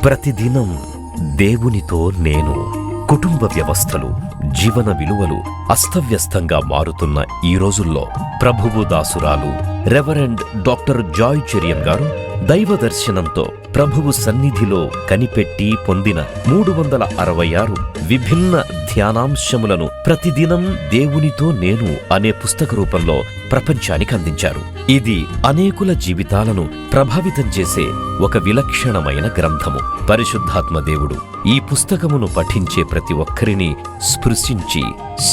ప్రతిదినం దేవునితో నేను. కుటుంబ వ్యవస్థలు, జీవన విలువలు అస్తవ్యస్తంగా మారుతున్న ఈ రోజుల్లో ప్రభువు దాసురాలు రెవరెండ్ డాక్టర్ జాయ్ చెరియన్ గారు దైవ దర్శనంతో ప్రభువు సన్నిధిలో కనిపెట్టి పొందిన 366 విభిన్న ధ్యానాంశములను ప్రతిదినం దేవునితో నేను అనే పుస్తక రూపంలో ప్రపంచానికి అందించారు. ఇది అనేకుల జీవితాలను ప్రభావితం చేసే ఒక విలక్షణమైన గ్రంథము. పరిశుద్ధాత్మ దేవుడు ఈ పుస్తకమును పఠించే ప్రతి ఒక్కరిని స్పృశించి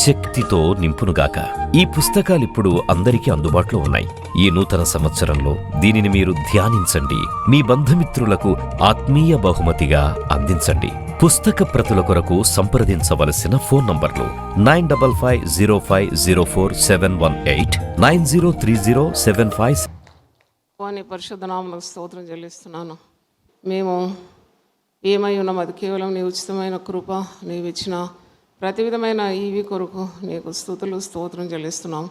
శక్తితో నింపునుగాక. ఈ పుస్తకాలిప్పుడు అందరికీ అందుబాటులో ఉన్నాయి. ఈ నూతన సంవత్సరంలో దీనిని మీరు ధ్యానించండి, మీ బంధుమిత్రులకు ఆత్మీయ బహుమతిగా అందించండి. పుస్తక ప్రతుల కొరకు సంప్రదించవలసిన ఫోన్ నంబర్లు 9550504718 903075. పరిశుద్ధ నామమునకు స్తోత్రం చెల్లిస్తున్నాను. మేము ఏమై ఉన్నాం, అది కేవలం నీ ఉచితమైన కృప, నీవిచ్చిన ప్రతి విధమైన ఈవి కొరకు నీకు స్తుతులు స్తోత్రం చెల్లిస్తున్నాం.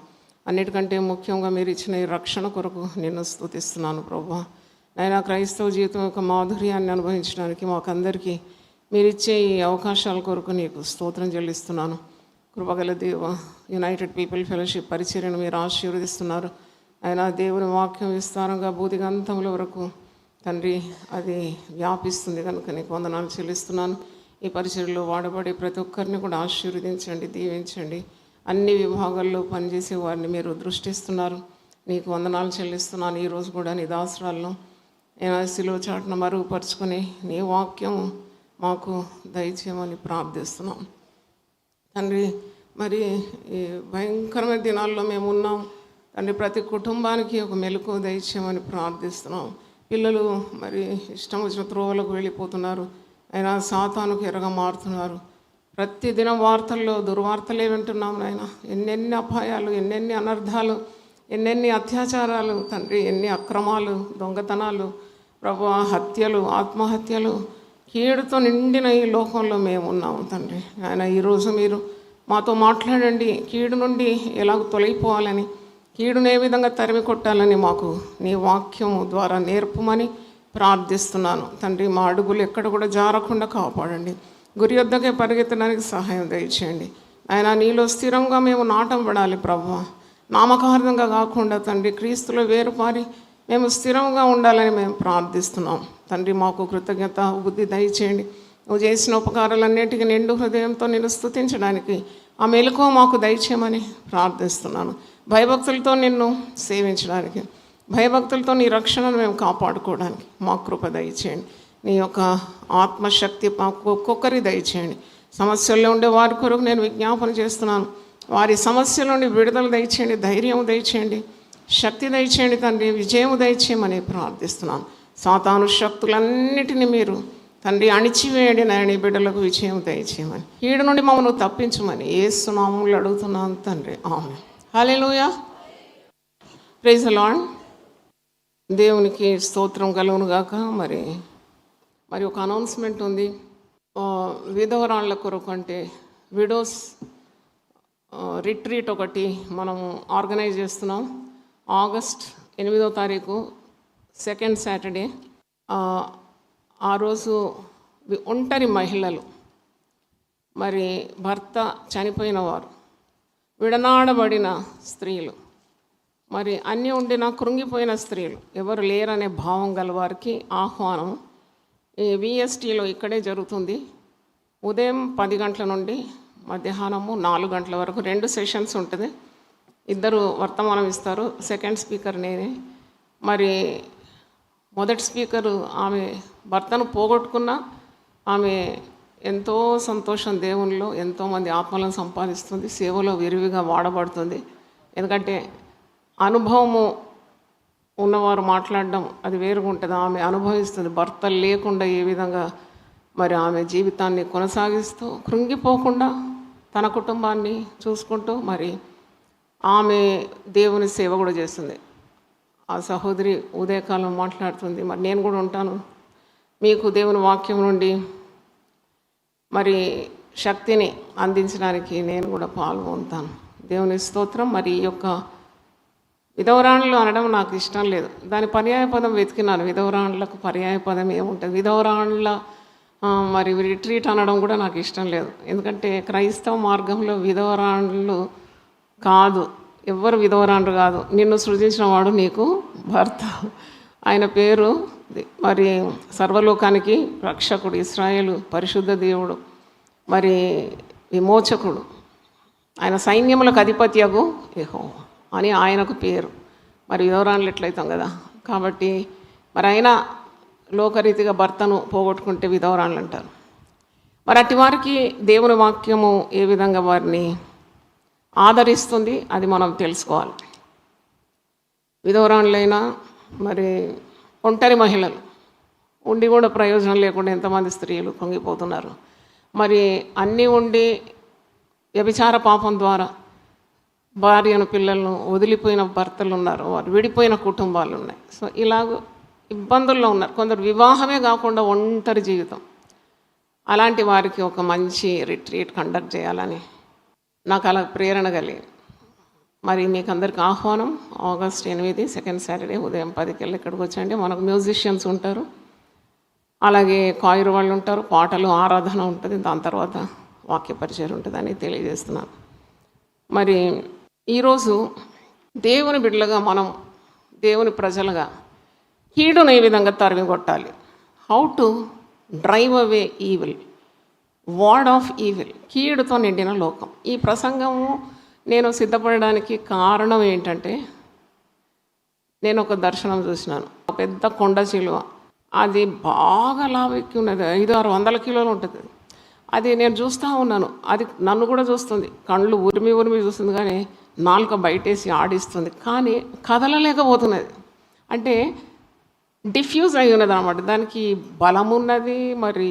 అన్నిటికంటే ముఖ్యంగా మీరు ఇచ్చిన ఈ రక్షణ కొరకు నిన్ను స్తుతిస్తున్నాను ప్రభువా. నైనా క్రైస్తవ జీవితం యొక్క మాధుర్యాన్ని అనుభవించడానికి మాకందరికీ మీరిచ్చే ఈ అవకాశాల కొరకు నీకు స్తోత్రం చెల్లిస్తున్నాను. కృపగల దేవ, యునైటెడ్ పీపుల్ ఫెలోషిప్ పరిచర్యను మీరు ఆశీర్వదిస్తున్నారు. అయినా దేవుని వాక్యం విస్తారంగా భూదిగంతముల వరకు తండ్రి అది వ్యాపిస్తుంది కనుక నీకు వందనాలు చెల్లిస్తున్నాను. ఈ పరిచర్యలో వాడబడే ప్రతి ఒక్కరిని కూడా ఆశీర్వదించండి, దీవించండి. అన్ని విభాగాల్లో పనిచేసే వారిని మీరు దృష్టిస్తున్నారు. నీకు వందనాలు చెల్లిస్తున్నాను. ఈరోజు కూడా నీ దాసరాలను శిలువ చాటున మరుగుపరుచుకొని నీ వాక్యం మాకు దయచేయమని ప్రార్థిస్తున్నాం తండ్రి. మరి ఈ భయంకరమైన దినాల్లో మేము ఉన్నాం తండ్రి. ప్రతి కుటుంబానికి ఒక మెలకువ దయచేయమని ప్రార్థిస్తున్నాం. పిల్లలు మరి ఇష్టం వచ్చిన త్రోవలకు వెళ్ళిపోతున్నారు, అయినా సాతానుకు ఎరగా మారుతున్నారు. ప్రతిదినం వార్తల్లో దుర్వార్తలే వింటున్నాం నాయన. ఎన్నెన్ని అపాయాలు, ఎన్నెన్ని అనర్థాలు, ఎన్నెన్ని అత్యాచారాలు తండ్రి, ఎన్ని అక్రమాలు, దొంగతనాలు ప్రభు, హత్యలు, ఆత్మహత్యలు, కీడుతో నిండిన ఈ లోకంలో మేము ఉన్నాము తండ్రి. ఆయన ఈరోజు మీరు మాతో మాట్లాడండి. కీడు నుండి ఎలాగ తొలగిపోవాలని, కీడును ఏ విధంగా తరిమి కొట్టాలని మాకు నీ వాక్యము ద్వారా నేర్పమని ప్రార్థిస్తున్నాను తండ్రి. మా అడుగులు ఎక్కడ కూడా జారకుండా కాపాడండి. గురి యొద్దకే పరిగెత్తడానికి సహాయం దయచేయండి. ఆయన నీలో స్థిరంగా మేము నాటబడాలి ప్రభువా. నామకార్థంగా కాకుండా తండ్రి, క్రీస్తులో వేరుపారి మేము స్థిరంగా ఉండాలని మేము ప్రార్థిస్తున్నాం తండ్రి. మాకు కృతజ్ఞత బుద్ధి దయచేయండి. నువ్వు చేసిన ఉపకారాలన్నిటికీ నిండు హృదయంతో నిన్ను స్తుతించడానికి ఆ మెలకువ మాకు దయచేయమని ప్రార్థిస్తున్నాను. భయభక్తులతో నిన్ను సేవించడానికి, భయభక్తులతో నీ రక్షణను మేము కాపాడుకోవడానికి మా కృప దయచేయండి. నీ యొక్క ఆత్మశక్తి మాకు ఒక్కొక్కరి దయచేయండి. సమస్యల్లో ఉండే వారి కొరకు నేను విజ్ఞాపన చేస్తున్నాను. వారి సమస్యల నుండి విడుదల దయచేయండి, ధైర్యం దయచేయండి, శక్తి దయచేయండి తండ్రి. విజయం దయచేయమని ప్రార్థిస్తున్నాను. సాతాను శక్తులన్నిటినీ మీరు తండ్రి అణిచివేయండి నాయన. బిడ్డలకు విజయం దయచేయమని, కీడు నుండి మమ్మల్ని తప్పించమని యేసు నామములో అడుగుతున్నాను తండ్రి. ఆమేన్. హల్లెలూయా. Praise the Lord. దేవునికి స్తోత్రం కలుగునుగాక. మరి ఒక అనౌన్స్మెంట్ ఉంది. విధవరాళ్ళ కొరకు అంటే విడోస్ రిట్రీట్ ఒకటి మనము ఆర్గనైజ్ చేస్తున్నాం. ఆగస్ట్ 8వ తారీఖు సెకండ్ సాటర్డే. ఆ రోజు ఒంటరి మహిళలు, మరి భర్త చనిపోయిన వారు, విడనాడబడిన స్త్రీలు, మరి అన్నీ ఉండిన కృంగిపోయిన స్త్రీలు, ఎవరు లేరనే భావం గల వారికి ఆహ్వానం. ఈ విఎస్టీలో ఇక్కడే జరుగుతుంది. ఉదయం 10 గంటల నుండి మధ్యాహ్నము 4 గంటల వరకు 2 సెషన్స్ ఉంటుంది. 2 వర్తమానం ఇస్తారు. సెకండ్ స్పీకర్ నేనే. మరి మొదటి స్పీకరు ఆమె భర్తను పోగొట్టుకున్న ఆమె ఎంతో సంతోషం, దేవునిలో ఎంతోమంది ఆత్మలను సంపాదిస్తుంది, సేవలో విరివిగా వాడబడుతుంది. ఎందుకంటే అనుభవము ఉన్నవారు మాట్లాడడం అది వేరుగా ఉంటుంది. ఆమె అనుభవిస్తుంది భర్త లేకుండా ఏ విధంగా మరి ఆమె జీవితాన్ని కొనసాగిస్తూ కృంగిపోకుండా తన కుటుంబాన్ని చూసుకుంటూ మరి ఆమె దేవుని సేవ కూడా చేస్తుంది. ఆ సహోదరి ఉదయకాలం మాట్లాడుతుంది. మరి నేను కూడా ఉంటాను, మీకు దేవుని వాక్యం నుండి మరి శక్తిని అందించడానికి నేను కూడా పాల్గొంటాను. దేవుని స్తోత్రం. మరి ఈ యొక్క విధవరాణులు అనడం నాకు ఇష్టం లేదు. దాని పర్యాయ పదం వెతికినాను. విధవరాణులకు పర్యాయ పదం ఏముంటుంది? విధవరాణుల మరి రిట్రీట్ అనడం కూడా నాకు ఇష్టం లేదు. ఎందుకంటే క్రైస్తవ మార్గంలో విధవరాణులు కాదు, ఎవ్వరు విధవరాండ్రు కాదు. నిన్ను సృజించిన వాడు నీకు భర్త. ఆయన పేరు మరి సర్వలోకానికి రక్షకుడు, ఇశ్రాయేలు పరిశుద్ధ దేవుడు, మరి విమోచకుడు, ఆయన సైన్యములకు అధిపత్యగు యెహోవా అని ఆయనకు పేరు. మరి విధవరాండ్లు ఎట్లయితాం కదా. కాబట్టి మరి ఆయన లోకరీతిగా భర్తను పోగొట్టుకుంటే విధవరాండ్లు అంటారు. మరి అట్టి వారికి దేవుని వాక్యము ఏ విధంగా వారిని ఆదరిస్తుంది అది మనం తెలుసుకోవాలి. విధవరాండ్లైనా మరి ఒంటరి మహిళలు ఉండి కూడా ప్రయోజనం లేకుండా ఎంతమంది స్త్రీలు పొంగిపోతున్నారు. మరి అన్నీ ఉండి వ్యభిచార పాపం ద్వారా భార్యను పిల్లలను వదిలిపోయిన భర్తలు ఉన్నారు, వారు విడిపోయిన కుటుంబాలు ఉన్నాయి. సో ఇలాగ ఇబ్బందుల్లో ఉన్నారు. కొందరు వివాహమే కాకుండా ఒంటరి జీవితం. అలాంటి వారికి ఒక మంచి రిట్రీట్ కండక్ట్ చేయాలని నాకు అలా ప్రేరణ కలిగింది. మరి మీకు అందరికి ఆహ్వానం. ఆగస్ట్ 8 సెకండ్ సాటర్డే ఉదయం 10 ఇక్కడికి వచ్చండి. మనకు మ్యూజిషియన్స్ ఉంటారు, అలాగే కాయిర్ వాళ్ళు ఉంటారు, పాటలు ఆరాధన ఉంటుంది, దాని తర్వాత వాక్య పరిచయం ఉంటుందని తెలియజేస్తున్నాను. మరి ఈరోజు దేవుని బిడ్డలుగా మనం, దేవుని ప్రజలుగా కీడును ఏ విధంగా తరిమి కొట్టాలి, how to drive away evil, ward off evil, కీడుతో నిండిన లోకం. ఈ ప్రసంగము నేను సిద్ధపడడానికి కారణం ఏంటంటే, నేను ఒక దర్శనం చూసినాను. ఒక పెద్ద కొండ చిలువ, అది బాగా లావెక్కి ఉన్నది, 500-600 కిలోలు ఉంటుంది. అది నేను చూస్తూ ఉన్నాను, అది నన్ను కూడా చూస్తుంది, కళ్ళు ఉరిమి ఉరిమి చూస్తుంది, కానీ నాలుక బయటేసి ఆడిస్తుంది, కానీ కదలలేకపోతున్నది. అంటే డిఫ్యూజ్ అయి ఉన్నది అన్నమాట. దానికి బలం ఉన్నది, మరి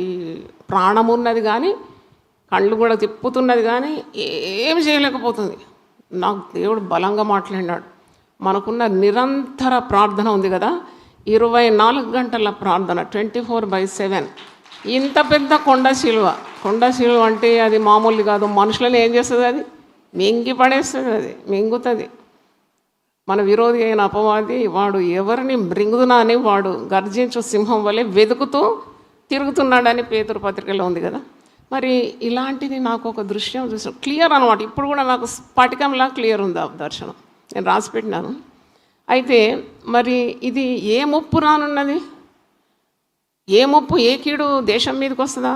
ప్రాణం ఉన్నది, కానీ కళ్ళు కూడా తిప్పుతున్నది, కానీ ఏమి చేయలేకపోతుంది. నాకు దేవుడు బలంగా మాట్లాడినాడు. మనకున్న నిరంతర ప్రార్థన ఉంది కదా, 24 గంటల ప్రార్థన, 24/7. ఇంత పెద్ద కొండ శిలువ అంటే అది మామూలు కాదు. మనుషులను ఏం చేస్తుంది? అది మింగి పడేస్తుంది, అది మింగుతుంది. మన విరోధి అయిన అపవాది వాడు ఎవరిని మృంగుదునా అని వాడు గర్జించు సింహం వలె వెతుకుతూ తిరుగుతున్నాడని పేతురు పత్రికలో ఉంది కదా. మరి ఇలాంటిది నాకు ఒక దృశ్యం చూసాను, క్లియర్ అనమాట. ఇప్పుడు కూడా నాకు స్ఫటికంలా క్లియర్ ఉంది ఆ దర్శనం, నేను రాసి పెట్టినాను. అయితే మరి ఇది ఏ ముప్పు రానున్నది? ఏ ముప్పు, ఏ కీడు దేశం మీదకి వస్తుందా,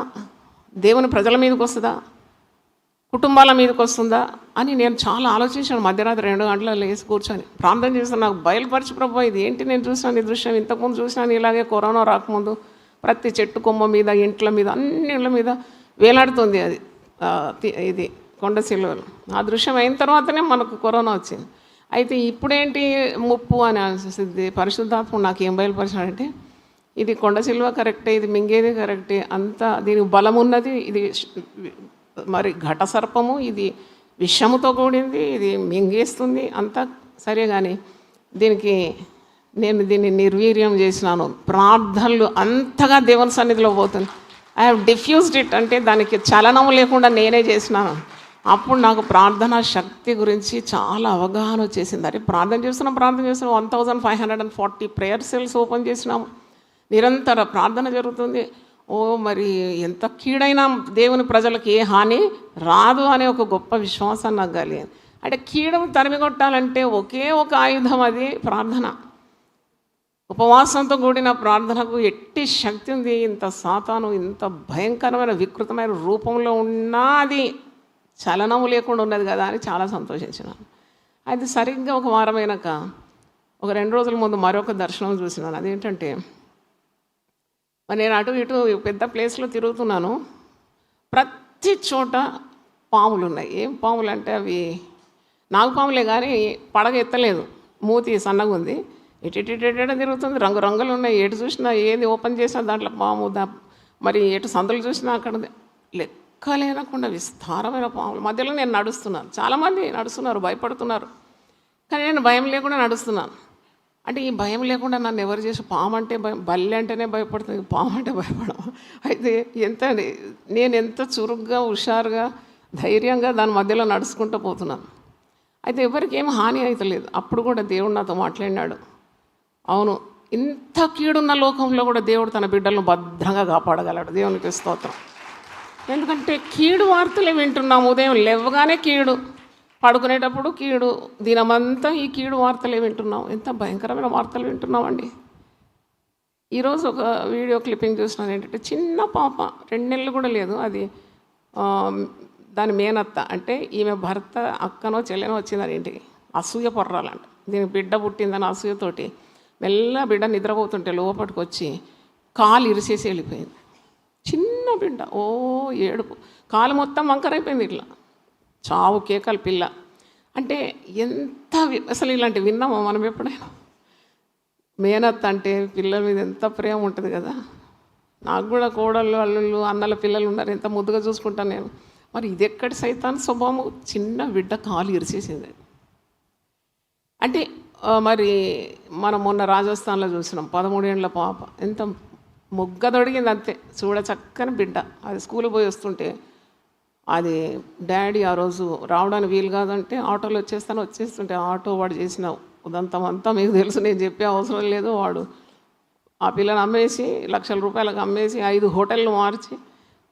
దేవుని ప్రజల మీదకి వస్తుందా, కుటుంబాల మీదకి వస్తుందా అని నేను చాలా ఆలోచించాను. మధ్యరాత్రి 2 గంటల లేచి కూర్చొని ప్రార్థన చేస్తాను. నాకు బయలుపరిచి ప్రభు ఇది ఏంటి నేను చూసాను ఈ దృశ్యం, ఇంతకుముందు చూసాను ఇలాగే కరోనా రాకముందు ప్రతి చెట్టు కొమ్మ మీద, ఇంట్ల మీద, అన్ని ఇళ్ళ మీద వేలాడుతుంది అది ఇది కొండ శిలువలు. ఆ దృశ్యం అయిన తర్వాతనే మనకు కరోనా వచ్చింది. అయితే ఇప్పుడేంటి ముప్పు అని అనిపిస్తుంది. పరిశుద్ధాత్మ నాకు ఏం బయలుపరిచాడంటే, ఇది కొండ శిలువ కరెక్టే, ఇది మింగేది కరెక్టే, అంతా దీనికి బలం ఉన్నది, ఇది మరి ఘట సర్పము, ఇది విషముతో కూడింది, ఇది మింగేస్తుంది, అంతా సరే. కానీ దీన్ని నిర్వీర్యం చేసినాను. ప్రార్థనలు అంతగా దేవుని సన్నిధిలో పోతుంది. ఐ హ్యావ్ డిఫ్యూజ్డ్ ఇట్, అంటే దానికి చలనం లేకుండా నేనే చేసినాను. అప్పుడు నాకు ప్రార్థన శక్తి గురించి చాలా అవగాహన వచ్చేసింది. అరే ప్రార్థన చేస్తున్నాం 1540 ప్రేయర్ సెల్స్ ఓపెన్ చేసినాము, నిరంతర ప్రార్థన జరుగుతుంది. మరి ఎంత కీడైనా దేవుని ప్రజలకు ఏ హాని రాదు అనే ఒక గొప్ప విశ్వాసం నాకు కలిగింది. అంటే కీడును తరిమి కొట్టాలంటే ఒకే ఒక ఆయుధం, అది ప్రార్థన. ఉపవాసంతో కూడిన ప్రార్థనకు ఎట్టి శక్తి ఉంది. ఇంత సాతాను ఇంత భయంకరమైన వికృతమైన రూపంలో ఉన్నా అది చలనము లేకుండా ఉన్నది కదా అని చాలా సంతోషించినాను. అది సరిగ్గా ఒక వారమైనాక ఒక 2 రోజుల ముందు మరొక దర్శనం చూసినాను. అదేంటంటే, మరి నేను అటు ఇటు పెద్ద ప్లేస్లో తిరుగుతున్నాను, ప్రతి చోట పాములు ఉన్నాయి. ఏం పాములు అంటే అవి నాగుపాములే, కానీ పడగ ఎత్తలేదు, మూతి సన్నగా ఉంది, ఎటు తిరుగుతుంది, రంగురంగులు ఉన్నాయి. ఎటు చూసినా ఏది ఓపెన్ చేసినా దాంట్లో పాము, మరి ఎటు సందులు చూసినా అక్కడ లెక్కలేనకుండా విస్తారమైన పాములు. మధ్యలో నేను నడుస్తున్నాను, చాలామంది నడుస్తున్నారు, భయపడుతున్నారు, కానీ నేను భయం లేకుండా నడుస్తున్నాను. అంటే ఈ భయం లేకుండా నన్ను ఎవరు చేసి, పాము అంటే భయం, బల్లి అంటేనే భయపడుతుంది, పాము అంటే భయపడము. అయితే నేను ఎంత చురుగ్గా, హుషారుగా, ధైర్యంగా దాని మధ్యలో నడుచుకుంటూ పోతున్నాను. అయితే ఎవరికి ఏం హాని అవుతలేదు. అప్పుడు కూడా దేవుడు నాతో మాట్లాడినాడు. అవును, ఇంత కీడున్న లోకంలో కూడా దేవుడు తన బిడ్డలను భద్రంగా కాపాడగలడు. దేవునికి స్తోత్రం. ఎందుకంటే కీడు వార్తలే వింటున్నాము. ఉదయం లేవగానే కీడు, పడుకునేటప్పుడు కీడు, దినమంతా ఈ కీడు వార్తలే వింటున్నాం. ఎంత భయంకరమైన వార్తలు వింటున్నామండి. ఈరోజు ఒక వీడియో క్లిప్పింగ్ చూసినాను. ఏంటంటే చిన్న పాప, 2 నెలలు కూడా లేదు, అది దాని మేనత్త అంటే ఈమె భర్త అక్కనో చెల్లెనో వచ్చిందని ఇంటికి. అసూయ పొర్రాలంట. దీనికి బిడ్డ పుట్టిందని అసూయతోటి మెల్ల బిడ్డ నిద్రపోతుంటే లోపలికి వచ్చి కాలు ఇరిసేసి వెళ్ళిపోయింది. చిన్న బిడ్డ, ఓ ఏడుపు, కాలు మొత్తం వంకరైపోయింది. ఇట్లా చావు కేకల పిల్ల. అంటే ఎంత అసలు ఇలాంటి విన్నామా మనం ఎప్పుడైనా? మేనత్త అంటే పిల్లల మీద ఎంత ప్రేమ ఉంటుంది కదా. నాకు కూడా కోడళ్ళు, అల్లుళ్ళు, అన్నల పిల్లలు ఉన్నారు. ఎంత ముద్దుగా చూసుకుంటాను నేను. మరి ఇది ఎక్కడి సైతాన్ స్వభావం? చిన్న బిడ్డ కాలు ఇరిసేసింది. అంటే మరి మనం మొన్న రాజస్థాన్లో చూసినాం, 13 ఏళ్ళ పాప ఎంత మొగ్గ తొడిగింది అంతే, చూడ చక్కని బిడ్డ. అది స్కూల్కి పోయి వస్తుంటే అది డాడీ ఆ రోజు రావడానికి వీలు కాదంటే ఆటోలో వచ్చేస్తుంటే ఆటో వాడు చేసిన ఉదంతమంతా మీకు తెలుసు, నేను చెప్పే అవసరం లేదు. వాడు ఆ పిల్లని అమ్మేసి ₹1,00,000 అమ్మేసి 5 హోటళ్ళు మార్చి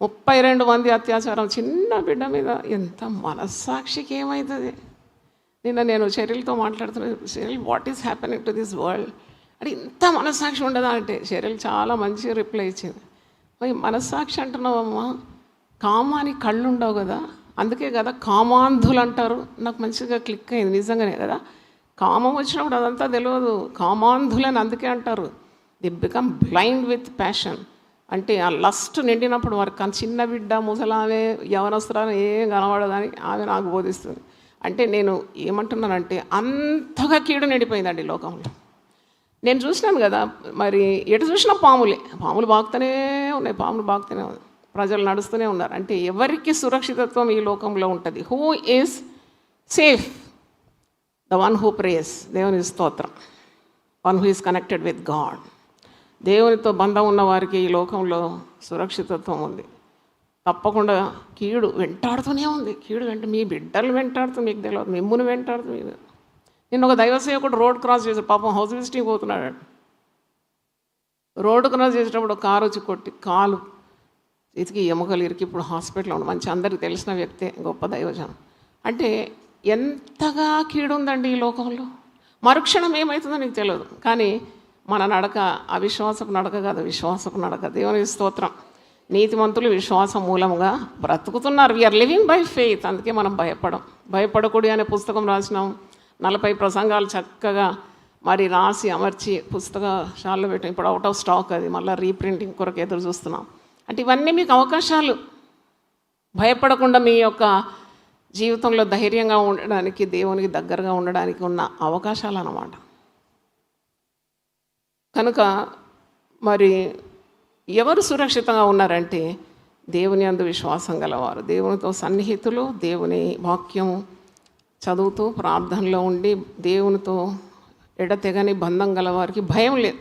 32 మంది అత్యాచారం చిన్న బిడ్డ మీద. ఎంత మనస్సాక్షికి ఏమవుతుంది? నిన్న నేను షెరిల్తో మాట్లాడుతున్నాను. Sheryl, what is happening to this world అంటే ఇంత మనస్సాక్షి ఉండదా అంటే షెరిల్ చాలా మంచి రిప్లై ఇచ్చింది. మరి మనస్సాక్షి అంటున్నావమ్మా, కామానికి కళ్ళు ఉండవు కదా, అందుకే కదా కామాంధులు అంటారు. నాకు మంచిగా క్లిక్ అయింది, నిజంగానే కదా. కామం వచ్చినప్పుడు అదంతా తెలియదు, కామాంధులని అందుకే అంటారు. They become blind with passion. అంటే ఆ లస్ట్ నిండినప్పుడు వారికి చిన్న బిడ్డ, ముసలామె, యవనస్తురాలు ఏం కనబడదని ఆమె నాకు బోధిస్తుంది. అంటే నేను ఏమంటున్నానంటే అంతగా కీడు నిండిపోయిందండి లోకంలో. నేను చూసినాను కదా, మరి ఎటు చూసినా పాములు బాగుతూనే ఉన్నాయి, ప్రజలు నడుస్తూనే ఉన్నారు. అంటే ఎవరికి సురక్షితత్వం ఈ లోకంలో ఉంటుంది? Who is safe? The one who prays. దేవుని స్తోత్రం. One who is connected with God. దేవునితో బంధం ఉన్న వారికి ఈ లోకంలో సురక్షితత్వం ఉంది. తప్పకుండా కీడు వెంటాడుతూనే ఉంది. కీడు మీ బిడ్డలు వెంటాడుతూ మీకు తెలియదు, మిమ్మును వెంటాడుతూ మీకు. నిన్న ఒక దైవ సేవకుడు రోడ్ క్రాస్ చేశాడు, పాపం హౌస్ విజిటింగ్ పోతున్నాడు. రోడ్డు క్రాస్ చేసేటప్పుడు కారు వచ్చి కొట్టి కాలు ఇతికి ఎముకలు ఇరికి ఇప్పుడు హాస్పిటల్లో ఉంది. మంచి అందరికీ తెలిసిన వ్యక్తే, గొప్ప దైవజనం. అంటే ఎంతగా కీడు ఉందండి ఈ లోకంలో. మరుక్షణం ఏమవుతుందో నీకు తెలియదు. కానీ మన నడక అవిశ్వాసపు నడక కాదు, విశ్వాసపు నడక. దేవుని స్తోత్రం. నీతిమంతులు విశ్వాసం మూలముగా బ్రతుకుతున్నారు. We are living by faith. అందుకే మనం భయపడకూడదు అనే పుస్తకం రాసినాం. 40 ప్రసంగాలు చక్కగా మరి రాసి అమర్చి పుస్తకశాలలో పెట్టాం. ఇప్పుడు అవుట్ ఆఫ్ స్టాక్, అది మళ్ళీ రీప్రింటింగ్ కొరకు ఎదురు చూస్తున్నాం. అంటే ఇవన్నీ మీకు అవకాశాలు. భయపడకుండా మీ యొక్క జీవితంలో ధైర్యంగా ఉండడానికి, దేవునికి దగ్గరగా ఉండడానికి ఉన్న అవకాశాలు అన్నమాట. కనుక మరి ఎవరు సురక్షితంగా ఉన్నారంటే దేవుని యందు విశ్వాసం గలవారు, దేవునితో సన్నిహితులు, దేవుని వాక్యము చదువుతూ ప్రార్థనలో ఉండి దేవునితో ఎడతెగని బంధం గలవారికి భయం లేదు.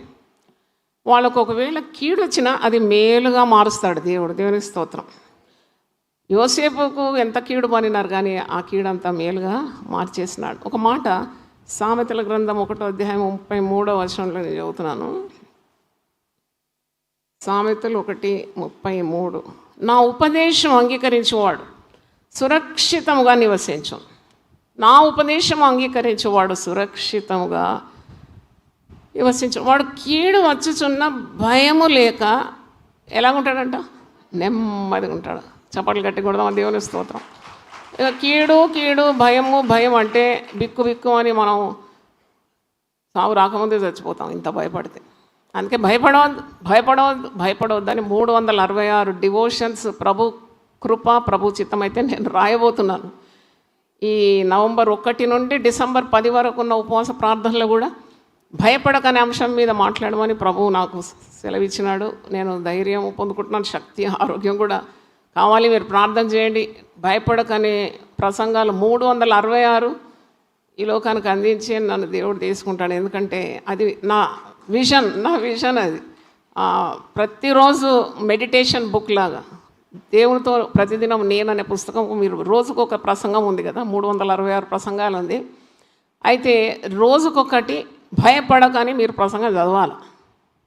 వాళ్ళకు ఒకవేళ కీడు వచ్చినా అది మేలుగా మారుస్తాడు దేవుడు. దేవునికి స్తోత్రం. యోసేపుకు ఎంత కీడు పనినారు కానీ ఆ కీడంతా మేలుగా మార్చేసినాడు. ఒక మాట సామెతల గ్రంథం 1:33 నేను చదువుతున్నాను. సామెతలు 1:33. నా ఉపదేశం అంగీకరించేవాడు సురక్షితముగా నివసించు. నా ఉపదేశం అంగీకరించేవాడు సురక్షితముగా నివసించు. వాడు కీడు వచ్చుచున్న భయము లేక ఎలాగుంటాడంట? నెమ్మదిగా ఉంటాడు. చప్పట్లు గట్టి కొడదాం. దేవుని స్తోత్రం. ఇక కీడు భయం అంటే బిక్కు అని మనం సాగు రాకముందే చచ్చిపోతాం ఇంత భయపడితే. అందుకే భయపడవద్దని 366 డివోషన్స్ ప్రభు కృప, ప్రభు చిత్తం అయితే నేను రాయబోతున్నాను. ఈ నవంబర్ 1 నుండి డిసెంబర్ 10 వరకు ఉన్న ఉపవాస ప్రార్థనలో కూడా భయపడకనే అంశం మీద మాట్లాడమని ప్రభువు నాకు సెలవిచ్చినాడు. నేను ధైర్యం పొందుకుంటున్నాను, శక్తి, ఆరోగ్యం కూడా కావాలి. మీరు ప్రార్థన చేయండి. భయపడకనే ప్రసంగాలు 366 ఈ లోకానికి అందించి నన్ను దేవుడు తీసుకుంటాడు. ఎందుకంటే అది నా విజన్ అది. ప్రతిరోజు మెడిటేషన్ బుక్ లాగా దేవునితో ప్రతిదినం నేననే పుస్తకం మీరు రోజుకు ఒక ప్రసంగం ఉంది కదా, 366 ప్రసంగాలు ఉంది. అయితే రోజుకొకటి భయపడకని మీరు ప్రసంగం చదవాలి.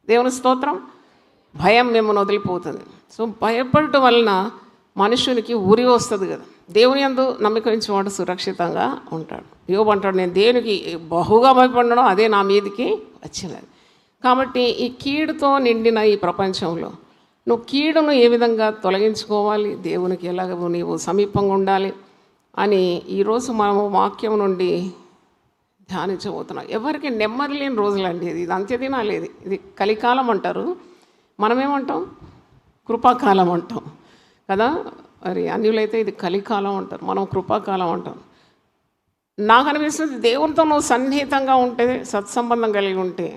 దేవుని స్తోత్రం. భయం మిమ్మల్ని వదిలిపోతుంది. సో భయపడటం వలన మనుషునికి ఉరి వస్తుంది కదా. దేవుని యందు నమ్మకించేవాడు సురక్షితంగా ఉంటాడు. యోబు అంటాడు, నేను దేనికి బహుగా భయపడినానో అదే నా మీదికి వచ్చినది. కాబట్టి ఈ కీడుతో నిండిన ఈ ప్రపంచంలో నువ్వు కీడును ఏ విధంగా తొలగించుకోవాలి, దేవునికి ఎలాగ నీవు సమీపంగా ఉండాలి అని ఈరోజు మనము వాక్యం నుండి ధ్యానించబోతున్నాం. ఎవరికి నెమ్మది లేని రోజులండి. ఇది అంత్యదినాలు. ఇది కలికాలం అంటారు, మనమేమంటాం కృపాకాలం అంటాం కదా. మరి అన్యులైతే ఇది కలికాలం అంటారు, మనం కృపాకాలం అంటాం. నాకు అనిపిస్తుంది దేవునితో నువ్వు సన్నిహితంగా ఉంటే, సత్సంబంధం కలిగి ఉంటే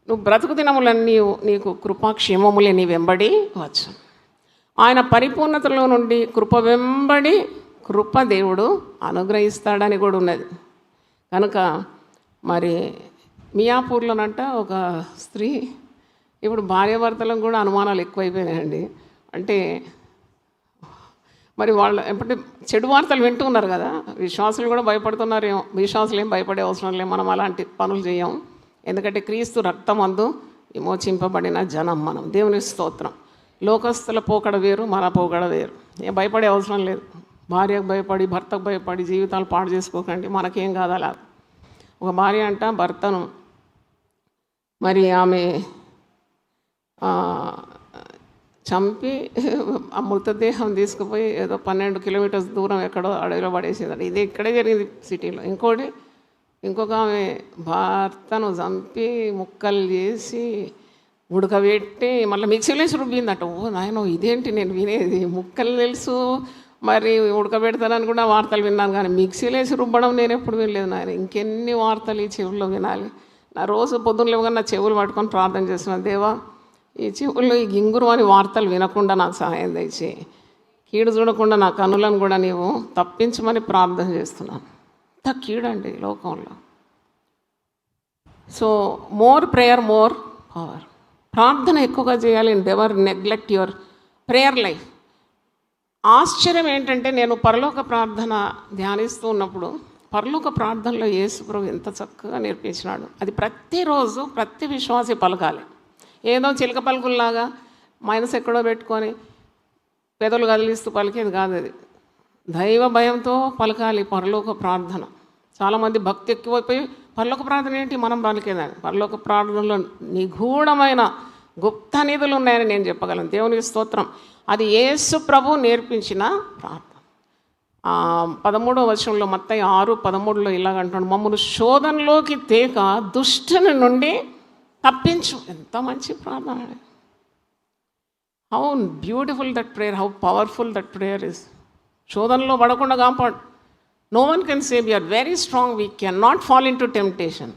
నువ్వు బ్రతుకు దినములన్నీ నీకు కృపాక్షేమములే నీ వెంబడి వచ్చు. ఆయన పరిపూర్ణతలో నుండి కృప వెంబడి కృప దేవుడు అనుగ్రహిస్తాడని కూడా ఉన్నది. కనుక మరి మియాపూర్లోనంట ఒక స్త్రీ, ఇప్పుడు భార్యాభర్తలకు కూడా అనుమానాలు ఎక్కువైపోయినాయండి. అంటే మరి వాళ్ళు ఎప్పటి చెడు వార్తలు వింటూ ఉన్నారు కదా, విశ్వాసులు కూడా భయపడుతున్నారేమో. విశ్వాసులు ఏం భయపడే అవసరం లేదు, మనం అలాంటి పనులు చేయం. ఎందుకంటే క్రీస్తు రక్తమందు విమోచింపబడిన జనం మనం. దేవుని స్తోత్రం. లోకస్తుల పోకడ వేరు, మన పోకడ వేరు. ఏం భయపడే అవసరం లేదు. భార్యకు భయపడి భర్తకు భయపడి జీవితాలు పాడు చేసుకోకండి, మనకేం కాదు అలా. ఒక భార్య అంట భర్తను మరి ఆమె చంపి ఆ మృతదేహం తీసుకుపోయి ఏదో 12 కిలోమీటర్స్ దూరం ఎక్కడో అడవిలో పడేసేదండి. ఇది ఇక్కడే జరిగింది సిటీలో. ఇంకొక ఆమె భర్తను చంపి ముక్కలు చేసి ఉడకబెట్టి మళ్ళీ మిక్సీలో వేసి రుబ్బిందట. ఓ నాయనో, ఇదేంటి నేను వినేది. ముక్కలు తెలుసు, మరి ఉడకబెడతానని కూడా వార్తలు విన్నాను, కానీ మిక్సీలో వేసి రుబ్బడం నేను ఎప్పుడు వినలేదు నాయన. ఇంకెన్ని వార్తలు ఈ చెవుల్లో వినాలి. నా రోజు పొద్దున్న లేవగా నా చెవులు పట్టుకొని ప్రార్థన చేస్తున్నాను, దేవా ఈ చెవుల్లో ఈ గింగురు అని వార్తలు వినకుండా నాకు సహాయం దయచేయి, కీడు చూడకుండా నా కన్నులను కూడా నీవు తప్పించమని ప్రార్థన చేస్తున్నాను. అంత కీడండి లోకంలో. So more prayer more power. ప్రార్థన ఎక్కువగా చేయాలి. Never neglect your prayer life. ఆశ్చర్యం ఏంటంటే, నేను పరలోక ప్రార్థన ధ్యానిస్తూ ఉన్నప్పుడు పరలోక ప్రార్థనలో యేసు ప్రభు ఎంత చక్కగా నేర్పించినాడు. అది ప్రతిరోజు ప్రతి విశ్వాసి పలకాలి. ఏదో చిలక పలుకుల్లాగా మనసు ఎక్కడో పెట్టుకొని పెదవులు కదిలిస్తూ పలికేది కాదు. అది దైవ భయంతో పలకాలి పరలోక ప్రార్థన. చాలామంది భక్తి ఎక్కువైపోయి పరలోక ప్రార్థన ఏంటి మనం పలికేదాన్ని. పరలోక ప్రార్థనలో నిగూఢమైన గుప్త నిధులు ఉన్నాయని నేను చెప్పగలను. దేవునికి స్తోత్రం. అది యేసు ప్రభు నేర్పించిన ప్రార్థన. 13వ వచనంలో మత్తయి 6:13 ఇలాగంటాడు, మమ్మల్ని శోధనలోకి తేక దుష్టుని నుండి తప్పించు. ఎంత మంచి ప్రార్థన. How beautiful that prayer, how powerful that prayer is. శోధనలో పడకుండా కాపాడు. No one can save. You are very strong. We can not fall into temptation.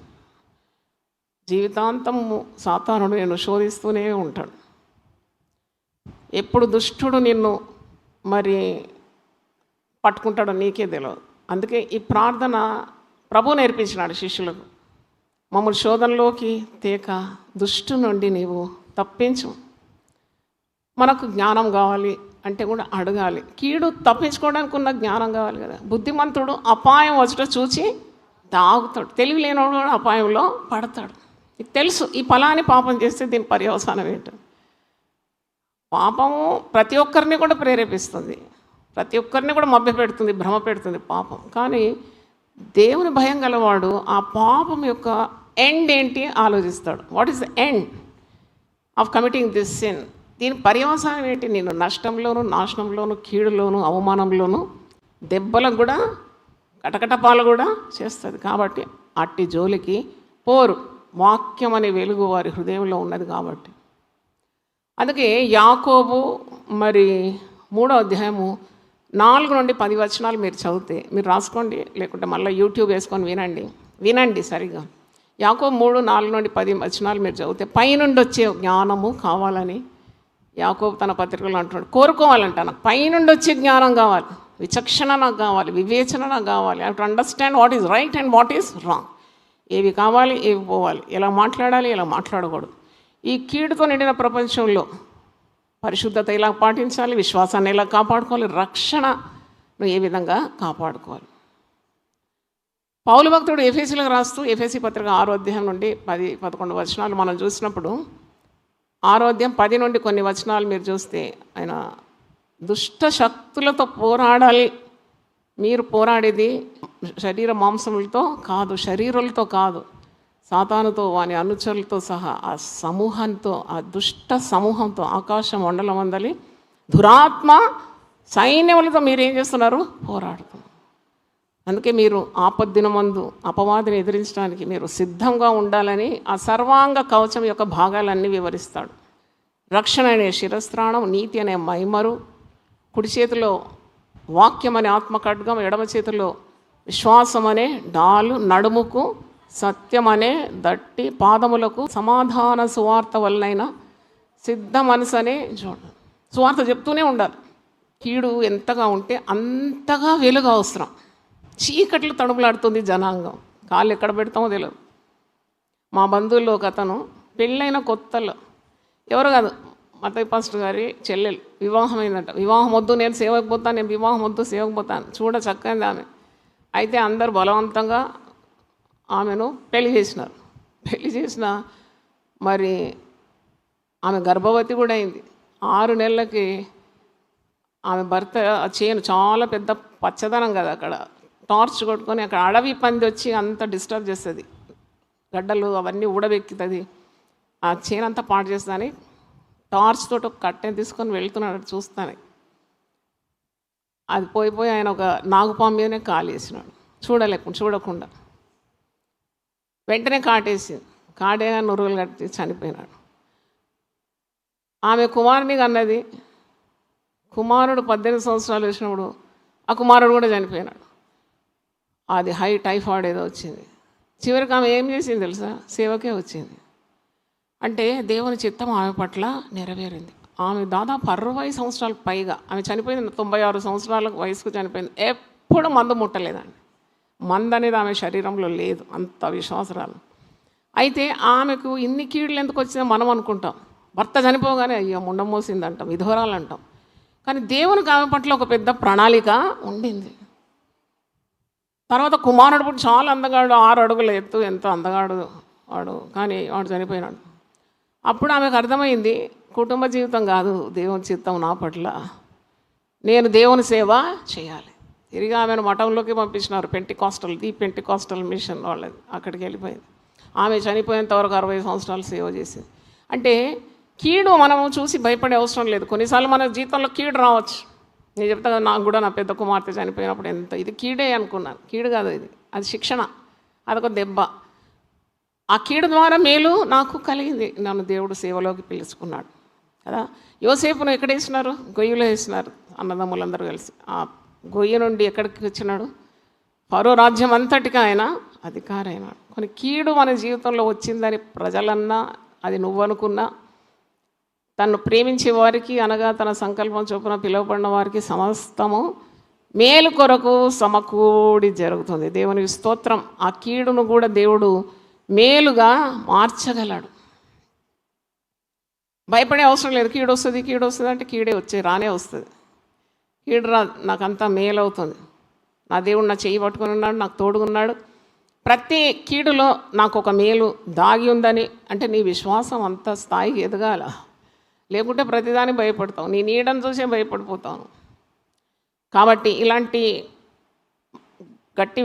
జీవితాంతం సాతానుడు నిన్ను శోధిస్తూనే ఉంటాడు. ఎప్పుడు దుష్టుడు నిన్ను మరి పట్టుకుంటాడో నీకే తెలియదు. అందుకే ఈ ప్రార్థన ప్రభు నేర్పించినాడు శిష్యులకు. మమ్మల్ని శోధనలోకి తేక దుష్టు నుండి నీవు తప్పించు. మనకు జ్ఞానం కావాలి అంటే కూడా అడగాలి. కీడు తప్పించుకోవడానికి ఉన్న జ్ఞానం కావాలి కదా. బుద్ధిమంతుడు అపాయం వచ్చట చూచి తాగుతాడు, తెలివి లేనివాడు కూడా అపాయంలో పడతాడు. నీకు తెలుసు ఈ ఫలాన్ని పాపం చేస్తే దీని పర్యవసానం ఏంటో. పాపము ప్రతి ఒక్కరిని కూడా ప్రేరేపిస్తుంది, ప్రతి ఒక్కరిని కూడా మభ్య పెడుతుంది, భ్రమ పెడుతుంది పాపం. కానీ దేవుని భయం గలవాడు ఆ పాపం యొక్క ఎండ్ ఏంటి ఆలోచిస్తాడు. What is the end of committing this sin? దీని పర్యవసానం ఏంటి? నేను నష్టంలోను, నాశనంలోను, కీడులోను, అవమానంలోను, దెబ్బలకు కూడా, కటకటపాలు కూడా చేస్తుంది. కాబట్టి అట్టి జోలికి పోరు. వాక్యం అనే వెలుగు వారి హృదయంలో ఉన్నది కాబట్టి. అందుకే యాకోబు మరి 3వ అధ్యాయము 4 నుండి 10 వచనాలు మీరు చదివితే, మీరు రాసుకోండి, లేకుంటే మళ్ళీ యూట్యూబ్ వేసుకొని వినండి సరిగా. యాకోబు 3:4 నుండి 10 వచనాలు మీరు చదివితే, పైనుండి వచ్చే జ్ఞానము కావాలని యాకోబు తన పత్రికలో అంటున్నాడు. కోరుకోవాలంట, నాకు పైనుండి వచ్చే జ్ఞానం కావాలి, విచక్షణ నాకు కావాలి, వివేచన నాకు కావాలి. I have to understand what is right and what is wrong. ఏవి కావాలి, ఏవి పోవాలి, ఎలా మాట్లాడాలి, ఎలా మాట్లాడకూడదు. ఈ కీడుతో నిండిన ప్రపంచంలో పరిశుద్ధత ఎలా పాటించాలి, విశ్వాసాన్ని ఎలా కాపాడుకోవాలి, రక్షణను ఏ విధంగా కాపాడుకోవాలి. పౌలు భక్తుడు ఎఫెసీలకు రాస్తూ ఎఫెసీ పత్రిక 6వ అధ్యాయం నుండి 10-11 వచనాలు మనం చూసినప్పుడు 6వ అధ్యాయం 10 నుండి కొన్ని వచనాలు మీరు చూస్తే ఆయన దుష్ట శక్తులతో పోరాడాలి. మీరు పోరాడేది శరీర మాంసములతో కాదు, శరీరాలతో కాదు, సాతానుతో వాని అనుచరులతో సహా ఆ సమూహంతో, ఆ దుష్ట సమూహంతో, ఆకాశ మండలం అందలి దురాత్మ సైన్యములతో మీరు ఏం చేస్తున్నారు? పోరాడుతున్నారు. అందుకే మీరు ఆపద్దినమందు అపవాదిని ఎదిరించడానికి మీరు సిద్ధంగా ఉండాలని ఆ సర్వాంగ కవచం యొక్క భాగాలన్నీ వివరిస్తాడు. రక్షణ అనే శిరస్త్రాణం, నీతి అనే మైమరు, కుడి చేతిలో వాక్యం అనే ఆత్మఖడ్గం, ఎడమ చేతిలో విశ్వాసం అనే డాలు, నడుముకు సత్యం అనే దట్టి, పాదములకు సమాధాన సువార్త వలనైన సిద్ధ మనసు అనే జోడు. సువార్త చెప్తూనే ఉండాలి. కీడు ఎంతగా ఉంటే అంతగా వెలుగు అవసరం. చీకట్లు తడుములాడుతుంది జనాంగం, కాళ్ళు ఎక్కడ పెడతామో తెలియదు. మా బంధువుల్లో ఒక అతను పెళ్ళైన కొత్తలో, ఎవరు కాదు, మతయ్య పాస్టర్ గారి చెల్లెలు వివాహం అయిందట. వివాహం వద్దు, నేను సేవకు పోతాను, నేను వివాహం వద్దు, సేవకు పోతాను. చూడ చక్కనిది ఆమె. అయితే అందరు బలవంతంగా ఆమెను పెళ్లి చేసినారు. పెళ్లి చేసిన మరి ఆమె గర్భవతి కూడా అయింది. 6 నెలలకి ఆమె భర్త చేను చాలా పెద్ద పచ్చదనం కదా, అక్కడ టార్చ్ కొట్టుకొని అక్కడ అడవి పంది వచ్చి అంత డిస్టర్బ్ చేస్తుంది, గడ్డలు అవన్నీ ఊడబెక్కుతుంది, ఆ చేను అంతా పాడు చేస్తుందని టార్చ్ తోటి ఒక కట్టెని తీసుకొని వెళ్తున్నాడు చూస్తానే. అది పోయిపోయి ఆయన ఒక నాగుపాము మీదనే కాలేసినాడు, చూడకుండా. వెంటనే కాటేసింది. కాటేగా నురుగులు కట్టి చనిపోయినాడు. ఆమె కుమారుని అన్నది. కుమారుడు 18 సంవత్సరాలు వచ్చినప్పుడు ఆ కుమారుడు కూడా చనిపోయినాడు. అది టైఫాయిడ్ ఏదో వచ్చింది. చివరికి ఆమె ఏం చేసింది తెలుసా? సేవకే వచ్చింది. అంటే దేవుని చిత్తం ఆమె పట్ల నెరవేరింది. ఆమె దాదాపు 60 సంవత్సరాలకు పైగా, ఆమె చనిపోయింది 96 సంవత్సరాల వయసుకు చనిపోయింది. ఎప్పుడు మందు ముట్టలేదండి. మందు అనేది ఆమె శరీరంలో లేదు, అంత విశ్వాసరాలు. అయితే ఆమెకు ఇన్ని కీడులు ఎందుకు వచ్చినా మనం అనుకుంటాం. భర్త చనిపోగానే అయ్యో ముండం మోసింది అంటాం, విధవరాలు అంటాం. కానీ దేవునికి ఆమె పట్ల ఒక పెద్ద ప్రణాళిక ఉండింది. తర్వాత కుమారుడు కూడా చాలా అందగాడు, 6 అడుగుల ఎత్తు, ఎంత అందగాడు వాడు. కానీ వాడు చనిపోయినాడు. అప్పుడు ఆమెకు అర్థమైంది, కుటుంబ జీవితం కాదు దేవుని చిత్తం నా పట్ల, నేను దేవుని సేవ చేయాలి. తిరిగి ఆమెను మఠంలోకి పంపించినారు. పెంటికాస్టల్ మిషన్ వాళ్ళది. అక్కడికి వెళ్ళిపోయింది. ఆమె చనిపోయేంత వరకు 60 సంవత్సరాలు సేవ చేసింది. అంటే కీడు మనము చూసి భయపడే అవసరం లేదు. కొన్నిసార్లు మన జీవితంలో కీడు రావచ్చు. నేను చెప్తా కదా, నాకు కూడా నా పెద్ద కుమార్తె చనిపోయినప్పుడు ఇది కీడే అనుకున్నాను. కీడు కాదు ఇది, అది శిక్షణ, అదొక దెబ్బ. ఆ కీడు ద్వారా మేలు నాకు కలిగింది. నన్ను దేవుడు సేవలోకి పిలుచుకున్నాడు కదా. యోసేపును ఎక్కడ వేసినారు? గొయ్యిలో వేసినారు అన్నదమ్ములందరూ కలిసి. ఆ గొయ్యి నుండి ఎక్కడికి వచ్చినాడు? ఫరో రాజ్యం అంతటికి ఆయన అధికారి అయినాడు. కొన్ని కీడు మన జీవితంలో వచ్చిందని ప్రజలన్నా, అది నువ్వనుకున్నా, తను ప్రేమించే వారికి అనగా తన సంకల్పం చొప్పున పిలువబడిన వారికి సమస్తము మేలు కొరకు సమకూడి జరుగుతుంది. దేవునికి స్తోత్రం. ఆ కీడును కూడా దేవుడు మేలుగా మార్చగలడు. భయపడే అవసరం లేదు. కీడు వస్తుంది అంటే కీడే రానే వస్తుంది. కీడు నాకంతా మేలు అవుతుంది. నా దేవుడు నా చెయ్యి పట్టుకుని ఉన్నాడు, నాకు తోడుగున్నాడు. ప్రతి కీడులో నాకు ఒక మేలు దాగి ఉందని అంటే నీ విశ్వాసం అంత స్థాయికి ఎదగాల. లేకుంటే ప్రతిదాన్ని భయపడతావు, నీ నీడను చూసే భయపడిపోతాను. కాబట్టి ఇలాంటి గట్టి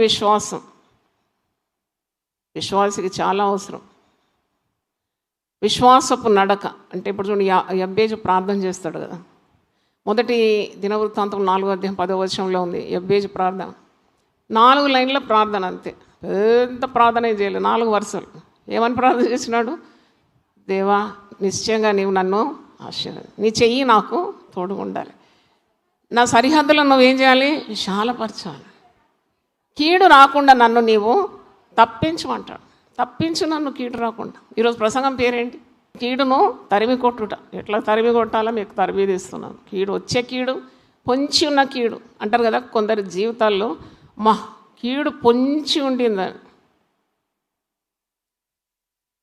విశ్వాసికి చాలా అవసరం. విశ్వాసపు నడక అంటే ఇప్పుడు చూడండి, యబ్బేజు ప్రార్థన చేస్తాడు కదా. మొదటి దినవృత్తాంతం 4వ అధ్యాయం 10వ వచనంలో ఉంది యబ్బేజు ప్రార్థన. 4 లైన్ల ప్రార్థన అంతే, పెద్ద ప్రార్థన చేయలేదు. 4 వరుసలు. ఏమని ప్రార్థన చేసినాడు? దేవా, నిశ్చయంగా నీవు నన్ను ఆశీర్వదించు, నీ చెయ్యి నాకు తోడుగా ఉండాలి, నా సరిహద్దులను నువ్వేం చేయాలి? విశాలపరచాలి, కీడు రాకుండా నన్ను నీవు తప్పించమంటాడు. తప్పించు నన్ను కీడు రాకుండా. ఈరోజు ప్రసంగం పేరేంటి? కీడును తరిమి కొట్టుట. ఎట్లా తరిమి కొట్టాలో మీకు తరబీదిస్తున్నాను. వచ్చే కీడు, పొంచి ఉన్న కీడు అంటారు కదా కొందరి జీవితాల్లో, కీడు పొంచి ఉండిందని.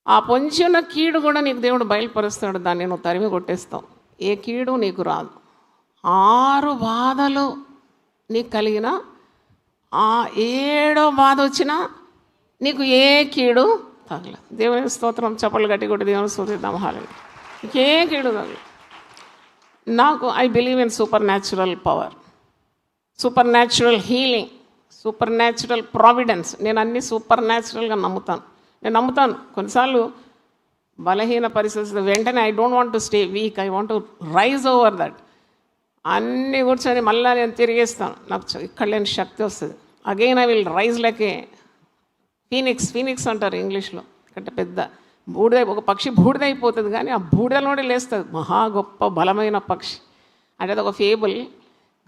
ఆ పొంచి ఉన్న కీడు కూడా నీకు దేవుడు బయలుపరుస్తాడు. దాన్ని నువ్వు తరిమి కొట్టేస్తావు. ఏ కీడు నీకు రాదు. 6 బాధలు నీకు కలిగిన 7వ బాధ వచ్చినా నీకు ఏ కీడు తగలదు. దేవుని స్తోత్రం. చప్పలు గట్టి కొట్టి దేవుని స్తోత్రిద్దాం. హల్లెలూయా. నీకే కీడు తగలదు. నాకు I believe in super natural power, super natural healing, super natural providence. నేను అన్ని సూపర్ న్యాచురల్గా నమ్ముతాను. నేను నమ్ముతాను. కొన్నిసార్లు బలహీన పరిస్థితులు వెంటనే I don't want to stay weak, I want to rise over that. అన్నీ కూర్చొని మళ్ళీ నేను తిరిగేస్తాను. నాకు ఇక్కడ లేని శక్తి వస్తుంది. Again I will rise like a phoenix అంటారు ఇంగ్లీష్లో. అంటే పెద్ద బూడిద, ఒక పక్షి బూడిదైపోతుంది కానీ ఆ బూడిదలోనే లేస్తుంది. మహా గొప్ప బలమైన పక్షి. అంటే అది ఒక ఫేబుల్.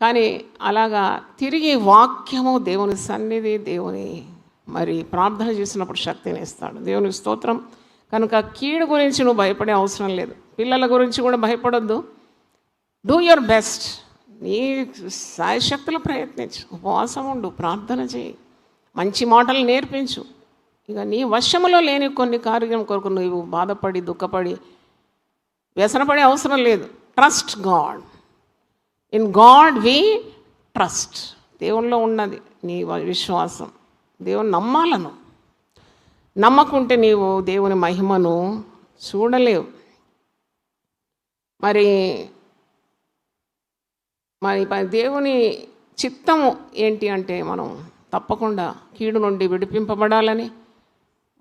కానీ అలాగా తిరిగి వాక్యము, దేవుని సన్నిధి, దేవుని మరి ప్రార్థన చేసినప్పుడు శక్తిని ఇస్తాడు. దేవుని స్తోత్రం. కనుక కీడు గురించి నువ్వు భయపడే అవసరం లేదు. పిల్లల గురించి కూడా భయపడొద్దు. Do your best. నీ సాయశక్తులు ప్రయత్నించు, ఉపవాసం ఉండు, ప్రార్థన చేయి, మంచి మాటలు నేర్పించు. ఇక నీ వశములో లేని కొన్ని కార్యం కొరకు నువ్వు బాధపడి దుఃఖపడి వ్యసనపడే అవసరం లేదు. Trust God. In God we trust. దేవునిలో ఉన్నది నీ విశ్వాసం. దేవుని నమ్మాలను. నమ్మకుంటే నీవు దేవుని మహిమను చూడలేవు. మరి దేవుని చిత్తము ఏంటి అంటే మనం తప్పకుండా కీడు నుండి విడిపింపబడాలని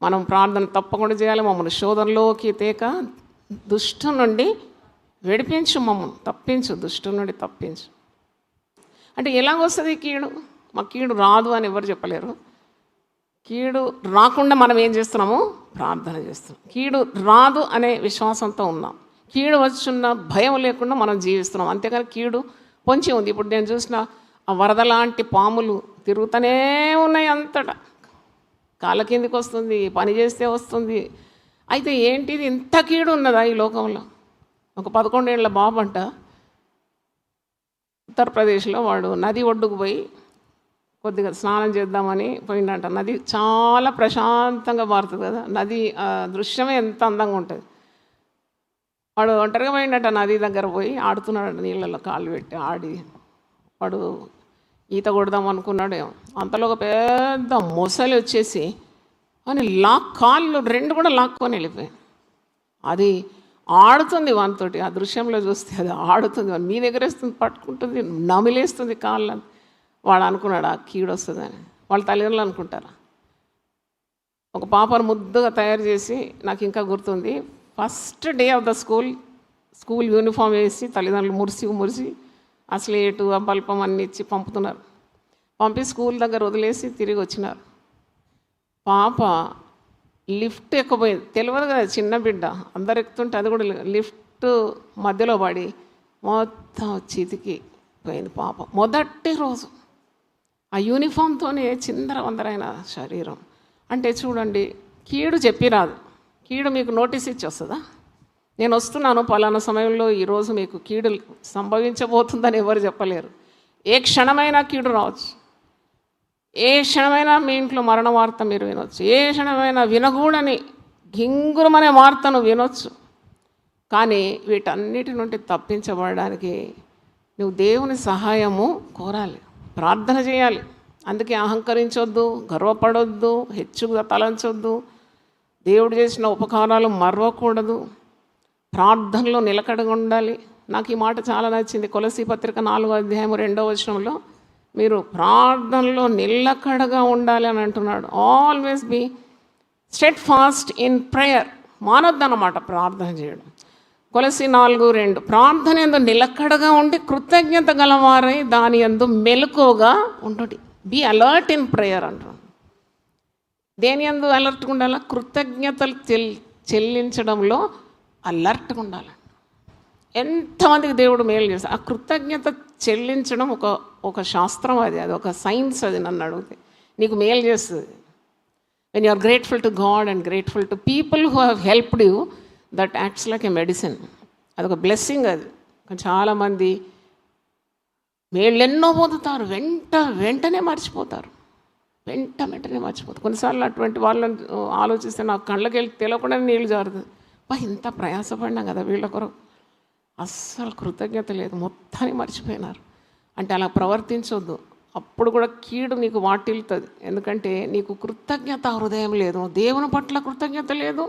మనం ప్రార్థన తప్పకుండా చేయాలి. మమ్మల్ని శోధనలోకి తేక దుష్టు నుండి విడిపించు, మమ్మల్ని తప్పించు, దుష్టు నుండి తప్పించు. అంటే ఎలాగొస్తుంది కీడు? మాకు కీడు రాదు అని ఎవరు చెప్పలేరు. కీడు రాకుండా మనం ఏం చేస్తున్నాము? ప్రార్థన చేస్తున్నాం. కీడు రాదు అనే విశ్వాసంతో ఉన్నాం. కీడు వచ్చున్న భయం లేకుండా మనం జీవిస్తున్నాం. అంతేకాని కీడు పొంచి ఉంది. ఇప్పుడు నేను చూసిన ఆ వరద లాంటి పాములు తిరుగుతూనే ఉన్నాయి అంతటా. కాళ్ళ కిందికి వస్తుంది, పని చేస్తే వస్తుంది. అయితే ఏంటిది, ఇంత కీడు ఉన్నదా ఈ లోకంలో? ఒక 11 ఏళ్ల బాబు అంట, ఉత్తరప్రదేశ్లో, వాడు నది ఒడ్డుకు పోయి కొద్దిగా స్నానం చేద్దామని పోయిందంట. నది చాలా ప్రశాంతంగా మారుతుంది కదా, నది దృశ్యమే ఎంత అందంగా ఉంటుంది. వాడు ఒంటరిగా పోయిండట, నది దగ్గర పోయి ఆడుతున్నాడు, నీళ్ళల్లో కాళ్ళు పెట్టి ఆడి. వాడు ఈత కొడదాం అనుకున్నాడేమో, అంతలో ఒక పెద్ద మొసలి వచ్చేసి అని కాళ్ళు 2 కూడా లాక్కొని వెళ్ళిపోయాయి. అది ఆడుతుంది వానితోటి. ఆ దృశ్యంలో చూస్తే అది ఆడుతుంది, మీ దగ్గర వేస్తుంది, పట్టుకుంటుంది, నమిలేస్తుంది కాళ్ళని. వాడు అనుకున్నాడు ఆ కీడు వస్తుందని. వాళ్ళ తల్లిదండ్రులు అనుకుంటారు. ఒక పాపను ముద్దుగా తయారు చేసి, నాకు ఇంకా గుర్తుంది, first day of the school uniform వేసి తల్లిదండ్రులు మురిసి ఆ స్లేటు, ఆ బల్పం అన్నీ ఇచ్చి పంపుతున్నారు. పంపి స్కూల్ దగ్గర వదిలేసి తిరిగి వచ్చినారు. పాప లిఫ్ట్ ఎక్కపోయింది. తెలియదు కదా, చిన్న బిడ్డ, అందరు ఎక్కుతుంటే అది కూడా లిఫ్ట్ మధ్యలో పడి మొత్తం చితికి పోయింది పాప. మొదటి రోజు ఆ యూనిఫామ్తోనే చిందరవందరైన శరీరం. అంటే చూడండి, కీడు చెప్పి రాదు. కీడు మీకు నోటీస్ ఇచ్చి వస్తుందా? నేను వస్తున్నాను పలానా సమయంలో, ఈరోజు మీకు కీడు సంభవించబోతుందని ఎవరు చెప్పలేరు. ఏ క్షణమైనా కీడు రావచ్చు. ఏ క్షణమైనా మీ ఇంట్లో మరణ వార్త మీరు వినొచ్చు. ఏ క్షణమైనా వినకూడని గింగురమనే వార్తను వినొచ్చు. కానీ వీటన్నిటి నుండి తప్పించబడడానికి నువ్వు దేవుని సహాయము కోరాలి, ప్రార్థన చేయాలి. అందుకే అహంకరించొద్దు, గర్వపడొద్దు, హెచ్చుగా తలంచొద్దు, దేవుడు చేసిన ఉపకారాలు మర్వకూడదు, ప్రార్థనలో నిలకడగా ఉండాలి. నాకు ఈ మాట చాలా నచ్చింది. కొలసీ పత్రిక 4వ అధ్యాయం 2వ వచనంలో మీరు ప్రార్థనలో నిలకడగా ఉండాలి అని అంటున్నాడు. Always be steadfast in prayer. మానొద్దన్నమాట ప్రార్థన చేయడం. కొలసీ 4:2 ప్రార్థన యందు నిలకడగా ఉండి కృతజ్ఞత గలవారై దాని యందు మెలకువగా ఉండుడి. బీ అలర్ట్ ఇన్ ప్రేయర్ అంటున్నాడు. దేని యందు అలర్ట్గా ఉండాలా? కృతజ్ఞతలు చెల్లించడంలో అలర్ట్గా ఉండాలి. ఎంతమందికి దేవుడు మేలు చేస్తాడు. ఆ కృతజ్ఞత చెల్లించడం ఒక శాస్త్రం, అది ఒక సైన్స్. అది నన్ను అడిగితే నీకు మేలు చేస్తుంది. When you are grateful to God and grateful to people who have helped you, that acts like a medicine. అదొక బ్లెస్సింగ్. అది చాలామంది మేళ్ళెన్నో పొందుతారు, వెంటనే మర్చిపోతారు. వెంటనే మర్చిపోతారు. కొన్నిసార్లు అటువంటి వాళ్ళని ఆలోచిస్తే నాకు కళ్ళకి వెళ్ళి తెలియకుండా నీళ్ళు జారుతుంది. ఇంత ప్రయాసపడినా కదా వీళ్ళ కొరకు. అస్సలు కృతజ్ఞత లేదు, మొత్తాన్ని మర్చిపోయినారు. అంటే అలా ప్రవర్తించొద్దు. అప్పుడు కూడా కీడు నీకు వాటిల్లుతుంది. ఎందుకంటే నీకు కృతజ్ఞత హృదయం లేదు, దేవుని పట్ల కృతజ్ఞత లేదు,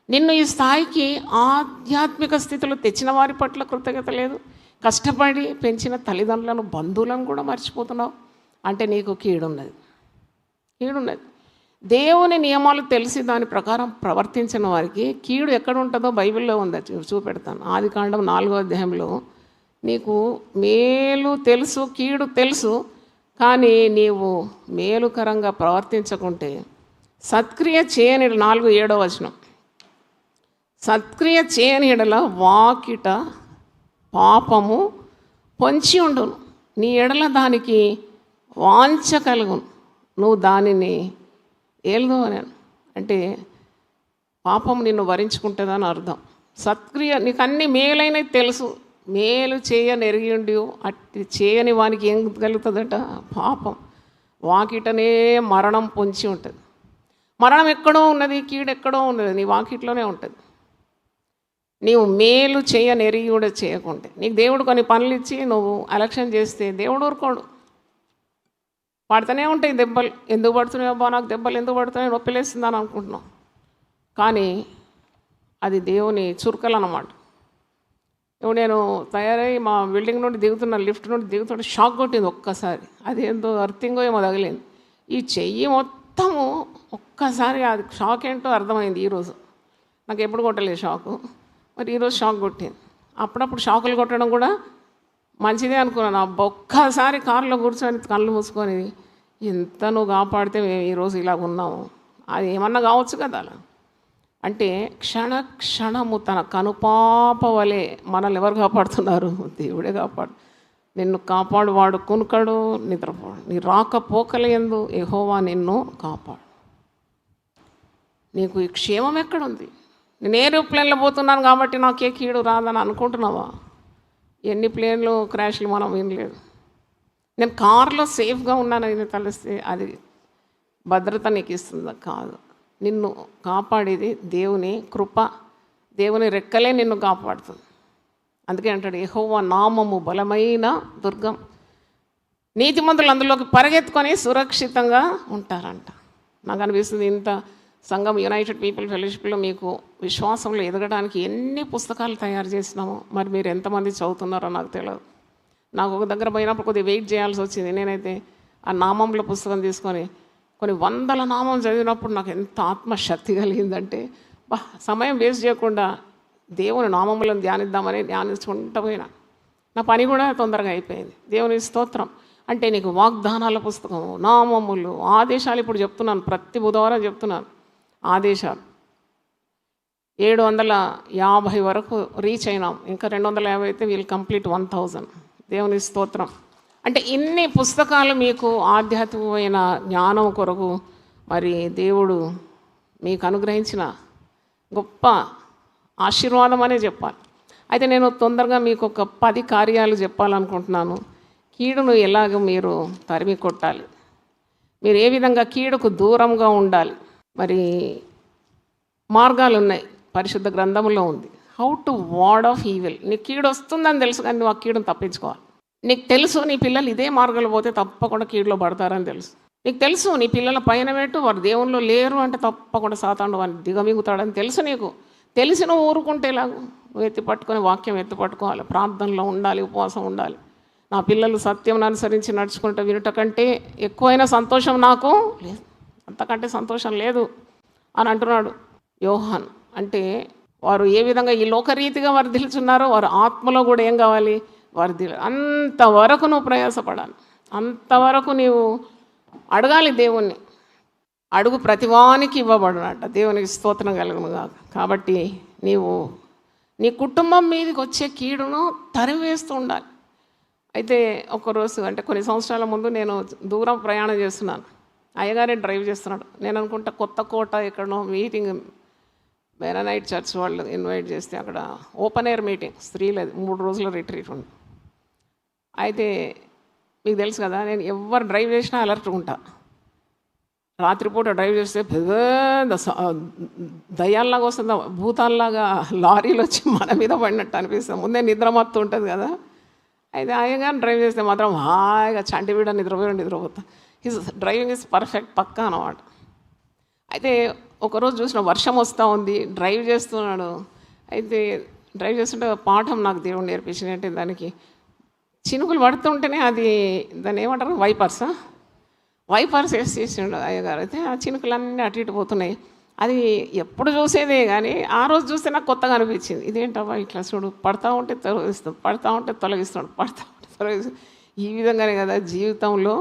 నిన్ను ఈ స్థాయికి ఆధ్యాత్మిక స్థితిలో తెచ్చిన వారి పట్ల కృతజ్ఞత లేదు, కష్టపడి పెంచిన తల్లిదండ్రులను బంధువులను కూడా మర్చిపోతున్నావు. అంటే నీకు కీడున్నది. దేవుని నియమాలు తెలిసి దాని ప్రకారం ప్రవర్తించిన వారికి కీడు ఎక్కడ ఉంటుందో బైబిల్లో ఉంది, చూపెడతాను. ఆదికాండం 4వ అధ్యాయంలో నీకు మేలు తెలుసు, కీడు తెలుసు, కానీ నీవు మేలుకరంగా ప్రవర్తించకుంటే సత్క్రియ చేయని 4:7 వచనం, సత్క్రియ చేయని ఎడల వాకిట పాపము పొంచి ఉండును, నీ ఎడల దానికి వాంఛ కలుగును, నువ్వు దానిని ఏలుదు అని. అంటే పాపం నిన్ను వరించుకుంటుందని అర్థం. సత్క్రియ నీకు అన్ని మేలైనవి తెలుసు, మేలు చేయనెరిగి ఉండి అట్టి చేయని వానికి ఏం కలుగుతుందట? పాపం. వాకిటనే మరణం పొంచి ఉంటుంది. మరణం ఎక్కడో ఉన్నది, కీడు ఎక్కడో ఉన్నది, నీ వాకిట్లోనే ఉంటుంది. నీవు మేలు చేయనెరిగి కూడా చేయకుంటే, నీకు దేవుడు కొన్ని పనులు ఇచ్చి నువ్వు అలక్ష్యం చేస్తే దేవుడు ఊరుకోడు. పడుతూనే ఉంటాయి దెబ్బలు. ఎందుకు పడుతున్నాయో బా, నాకు దెబ్బలు ఎందుకు పడుతున్నాయో, నొప్పిలేస్తుందని అనుకుంటున్నాం. కానీ అది దేవుని చురుకలు అన్నమాట. ఇప్పుడు నేను తయారై మా బిల్డింగ్ నుండి దిగుతున్నా, లిఫ్ట్ నుండి దిగుతుంటే షాక్ కొట్టింది ఒక్కసారి. అది ఏందో అర్థింగో ఏమో తగిలింది. ఈ చెయ్యి మొత్తము ఒక్కసారి అది షాక్ ఏంటో అర్థమైంది ఈరోజు. నాకు ఎప్పుడు కొట్టలేదు షాకు, మరి ఈరోజు షాక్ కొట్టింది. అప్పుడప్పుడు షాకులు కొట్టడం కూడా మంచిదే అనుకున్నాను. ఒక్కసారి కారులో కూర్చొని కళ్ళు మూసుకొని ఎంత నువ్వు కాపాడితే మేము ఈరోజు ఇలాగ ఉన్నాము, అది ఏమన్నా కావచ్చు కదా. అలా అంటే క్షణము తన కనుపాప వలె మనల్ని ఎవరు కాపాడుతున్నారు? దేవుడే కాపాడు. నిన్ను కాపాడువాడు కునుకడు, నిద్రపోడు. నీ రాకపోకలందు యెహోవా నిన్ను కాపాడు. నీకు ఈ క్షేమం ఎక్కడుంది? నేను ఏరోప్లేన్లో పోతున్నాను కాబట్టి నాకే కీడు రాదని అనుకుంటున్నావా? ఎన్ని ప్లేన్లు క్రాష్లు మనం వినలేదు. నేను కారులో సేఫ్గా ఉన్నానని తెలిస్తే అది భద్రత నీకు ఇస్తుందా? కాదు. నిన్ను కాపాడేది దేవుని కృప, దేవుని రెక్కలే నిన్ను కాపాడుతుంది. అందుకే అంటాడు, యెహోవా నామము బలమైన దుర్గం, నీతిమంతులు అందులోకి పరిగెత్తుకొని సురక్షితంగా ఉంటారంట. నాకు అనిపిస్తుంది, ఇంత సంఘం యునైటెడ్ పీపుల్ ఫెలోషిప్లో మీకు విశ్వాసంలో ఎదగడానికి ఎన్ని పుస్తకాలు తయారు చేసినామో, మరి మీరు ఎంతమంది చదువుతున్నారో నాకు తెలియదు. నాకు ఒక దగ్గర పోయినప్పుడు కొద్దిగా వెయిట్ చేయాల్సి వచ్చింది. నేనైతే ఆ నామంలో పుస్తకం తీసుకొని కొన్ని 100 నామం చదివినప్పుడు నాకు ఎంత ఆత్మశక్తి కలిగిందంటే, సమయం వేస్ట్ చేయకుండా దేవుని నామములను ధ్యానిద్దామని ధ్యానించుకుంటూ పోయినా. నా పని కూడా తొందరగా అయిపోయింది. దేవుని స్తోత్రం. అంటే నీకు వాగ్దానాల పుస్తకం, నామములు, ఆదేశాలు ఇప్పుడు చెప్తున్నాను, ప్రతి బుధవారం చెప్తున్నాను ఆదేశాలు. 750 వరకు రీచ్ అయినాం. ఇంకా 250 అయితే వీళ్ళు కంప్లీట్ 1000. దేవుని స్తోత్రం. అంటే ఇన్ని పుస్తకాలు మీకు ఆధ్యాత్మికమైన జ్ఞానం కొరకు మరి దేవుడు మీకు అనుగ్రహించిన గొప్ప ఆశీర్వాదం అనే చెప్పాలి. అయితే నేను తొందరగా మీకు ఒక 10 కార్యాలు చెప్పాలనుకుంటున్నాను. కీడును ఎలాగ మీరు తరిమి కొట్టాలి, మీరు ఏ విధంగా కీడుకు దూరంగా ఉండాలి. మరి మార్గాలు ఉన్నాయి, పరిశుద్ధ గ్రంథంలో ఉంది. How to ward off evil. నీకు కీడు వస్తుందని తెలుసు, కానీ నువ్వు ఆ కీడును తప్పించుకోవాలి. నీకు తెలుసు నీ పిల్లలు ఇదే మార్గంలో పోతే తప్పకుండా కీడులో పడతారని తెలుసు. నీకు తెలుసు నీ పిల్లల పైన పెట్టు, వారు దేవుళ్ళు లేరు అంటే తప్పకుండా సాతాను వారిని దిగమిగుతాడని తెలుసు. నీకు తెలిసి నువ్వు ఊరుకుంటే ఎలాగో? నువ్వు ఎత్తి పట్టుకొని వాక్యం ఎత్తి పట్టుకోవాలి, ప్రార్థనలో ఉండాలి, ఉపవాసం ఉండాలి. నా పిల్లలు సత్యం అనుసరించి నడుచుకుంటే వినుట కంటే ఎక్కువైన సంతోషం నాకు లేదు, అంతకంటే సంతోషం లేదు అని అంటున్నాడు యోహాన్. అంటే వారు ఏ విధంగా ఈ లోకరీతిగా వర్ధిల్చున్నారో వారు ఆత్మలో కూడా ఏం కావాలి? వర్ధిల్. అంతవరకు నువ్వు ప్రయాసపడాలి, అంతవరకు నీవు అడగాలి దేవుణ్ణి. అడుగు ప్రతివానికి ఇవ్వబడునట. దేవునికి స్తోత్రం కలుగును కాక. కాబట్టి నీవు నీ కుటుంబం మీదకి వచ్చే కీడును తరివేస్తూ ఉండాలి. అయితే ఒకరోజు అంటే కొన్ని సంవత్సరాల ముందు నేను దూరం ప్రయాణం చేస్తున్నాను, అయ్యగారే డ్రైవ్ చేస్తున్నాడు. నేను అనుకుంటా కొత్త కోట ఎక్కడనో మీటింగ్, బెననైట్ చర్చ్ వాళ్ళు ఇన్వైట్ చేస్తే అక్కడ ఓపెన్ ఎయిర్ మీటింగ్, స్త్రీలది 3 రోజుల రిట్రీట్ ఉంది. అయితే మీకు తెలుసు కదా, నేను ఎవరు డ్రైవ్ చేసినా అలర్ట్గా ఉంటా. రాత్రిపూట డ్రైవ్ చేస్తే పెద్ద దయ్యాల్లాగా వస్తుంది, భూతాల్లాగా లారీలు వచ్చి మన మీద పడినట్టు అనిపిస్తుంది. ముందే నిద్ర మత్తు ఉంటుంది కదా. అయితే హాయిగా డ్రైవ్ చేస్తే మాత్రం హాయిగా చంటిబీడ నిద్రపోతా. హిస్ డ్రైవింగ్ ఇస్ పర్ఫెక్ట్, పక్కా అన్నమాట. అయితే ఒకరోజు చూసిన వర్షం వస్తూ ఉంది, డ్రైవ్ చేస్తున్నాడు. అయితే డ్రైవ్ చేస్తుంటే పాఠం నాకు దేవుడు నేర్పించింది. అంటే దానికి చినుకులు పడుతుంటేనే అది దాన్ని ఏమంటారు, వైపర్స్ వేసేసిండు అయ్యగారు. అయితే ఆ చినుకులన్నీ అటు ఇటు పోతున్నాయి. అది ఎప్పుడు చూసేదే కానీ ఆ రోజు చూస్తే నాకు కొత్తగా అనిపించింది. ఇదేంటబ్బా ఇట్లా చూడు, పడతా ఉంటే తొలగిస్తాడు, పడతా ఉంటే తొలగిస్తాడు. ఈ విధంగానే కదా జీవితంలో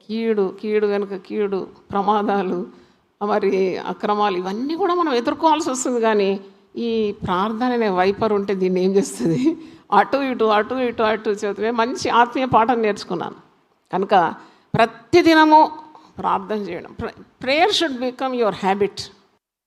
కీడు కనుక కీడు, ప్రమాదాలు, మరి అక్రమాలు ఇవన్నీ కూడా మనం ఎదుర్కోవాల్సి వస్తుంది. కానీ ఈ ప్రార్థన అనే వైపర్ ఉంటే దీన్ని ఏం చేస్తుంది, అటు ఇటు చదివే మంచి ఆత్మీయ పాఠం నేర్చుకున్నాను. కనుక ప్రతిదినము ప్రార్థన చేయడం, prayer should become your habit.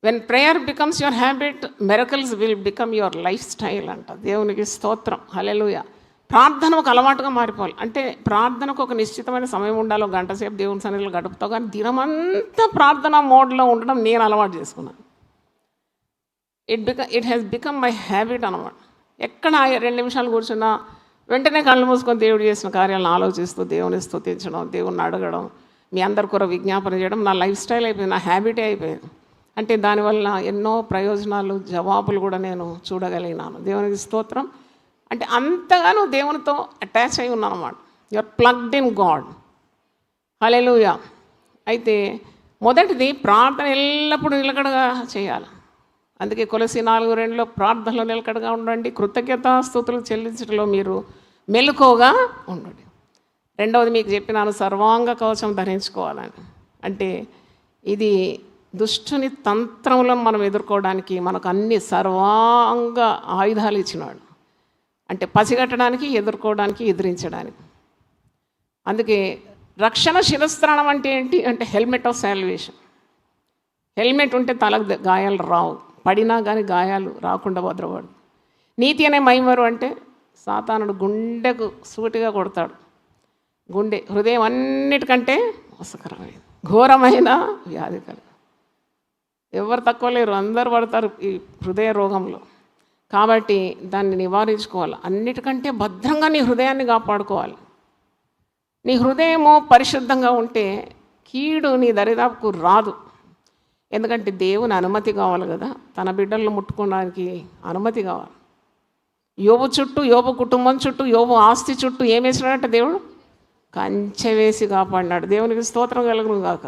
When prayer becomes your habit, miracles will become your life style అంట. దేవునికి స్తోత్రం, హల్లెలూయా. ప్రార్థన ఒక అలవాటుగా మారిపోవాలి. అంటే ప్రార్థనకు ఒక నిశ్చితమైన సమయం ఉండాలి, ఒక గంట సేపు దేవుని సన్నిధిలో గడుపుతావు. కానీ దినమంతా ప్రార్థన మోడ్లో ఉండడం నేను అలవాటు చేసుకున్నాను. It has become my habit అన్నమాట. ఎక్కడ 2 నిమిషాలు కూర్చున్నా వెంటనే కళ్ళు మూసుకొని దేవుడు చేసిన కార్యాలను ఆలోచిస్తూ దేవుని స్తుతించడం, దేవుణ్ణి అడగడం, మీ అందరి కొరకు విజ్ఞాపన చేయడం నా లైఫ్ స్టైల్ అయిపోయింది, నా హ్యాబిటే అయిపోయింది. అంటే దానివల్ల ఎన్నో ప్రయోజనాలు, జవాబులు కూడా నేను చూడగలిగినాను. దేవునికి స్తోత్రం. అంటే అంతగా నువ్వు దేవునితో అటాచ్ అయి ఉన్నావు అన్నమాట. యూఆర్ ప్లగ్డ్ ఇన్ గాడ్, హల్లెలూయా. అయితే మొదటిది ప్రార్థన ఎల్లప్పుడూ నిలకడగా చేయాలి. అందుకే కొలసి 4:2 ప్రార్థనలో నిలకడగా ఉండండి, కృతజ్ఞతాస్తుతులు చెల్లించడంలో మీరు మెలకువగా ఉండండి. రెండవది మీకు చెప్పినాను, సర్వాంగ కవచం ధరించుకోవాలని. అంటే ఇది దుష్టుని తంత్రములను మనం ఎదుర్కోవడానికి మనకు అన్ని సర్వాంగ ఆయుధాలు ఇచ్చినాడు. అంటే పసిగట్టడానికి, ఎదుర్కోవడానికి, ఎదిరించడానికి. అందుకే రక్షణ శిరస్త్రాణం అంటే ఏంటి అంటే హెల్మెట్ ఆఫ్ సాల్వేషన్. హెల్మెట్ ఉంటే తలకు గాయాలు రావు, పడినా కానీ గాయాలు రాకుండా భద్రపడు. నీతి అనే మైమరు అంటే సాతానుడు గుండెకు సూటిగా కొడతాడు. గుండె హృదయం అన్నిటికంటే మోసకరమైనది, ఘోరమైన వ్యాధి కల. ఎవరు తక్కువ లేరు, అందరు పడతారు ఈ హృదయ రోగంలో. కాబట్టి దాన్ని నివారించుకోవాలి. అన్నిటికంటే భద్రంగా నీ హృదయాన్ని కాపాడుకోవాలి. నీ హృదయము పరిశుద్ధంగా ఉంటే కీడు నీ దరిదాపుకు రాదు. ఎందుకంటే దేవుని అనుమతి కావాలి కదా, తన బిడ్డలను ముట్టుకోవడానికి అనుమతి కావాలి. యోబు చుట్టూ, యోబు కుటుంబం చుట్టూ, యోబు ఆస్తి చుట్టూ ఏం వేసినాడంటే దేవుడు కంచె వేసి కాపాడినాడు. దేవునికి స్తోత్రం కలుగును గాక.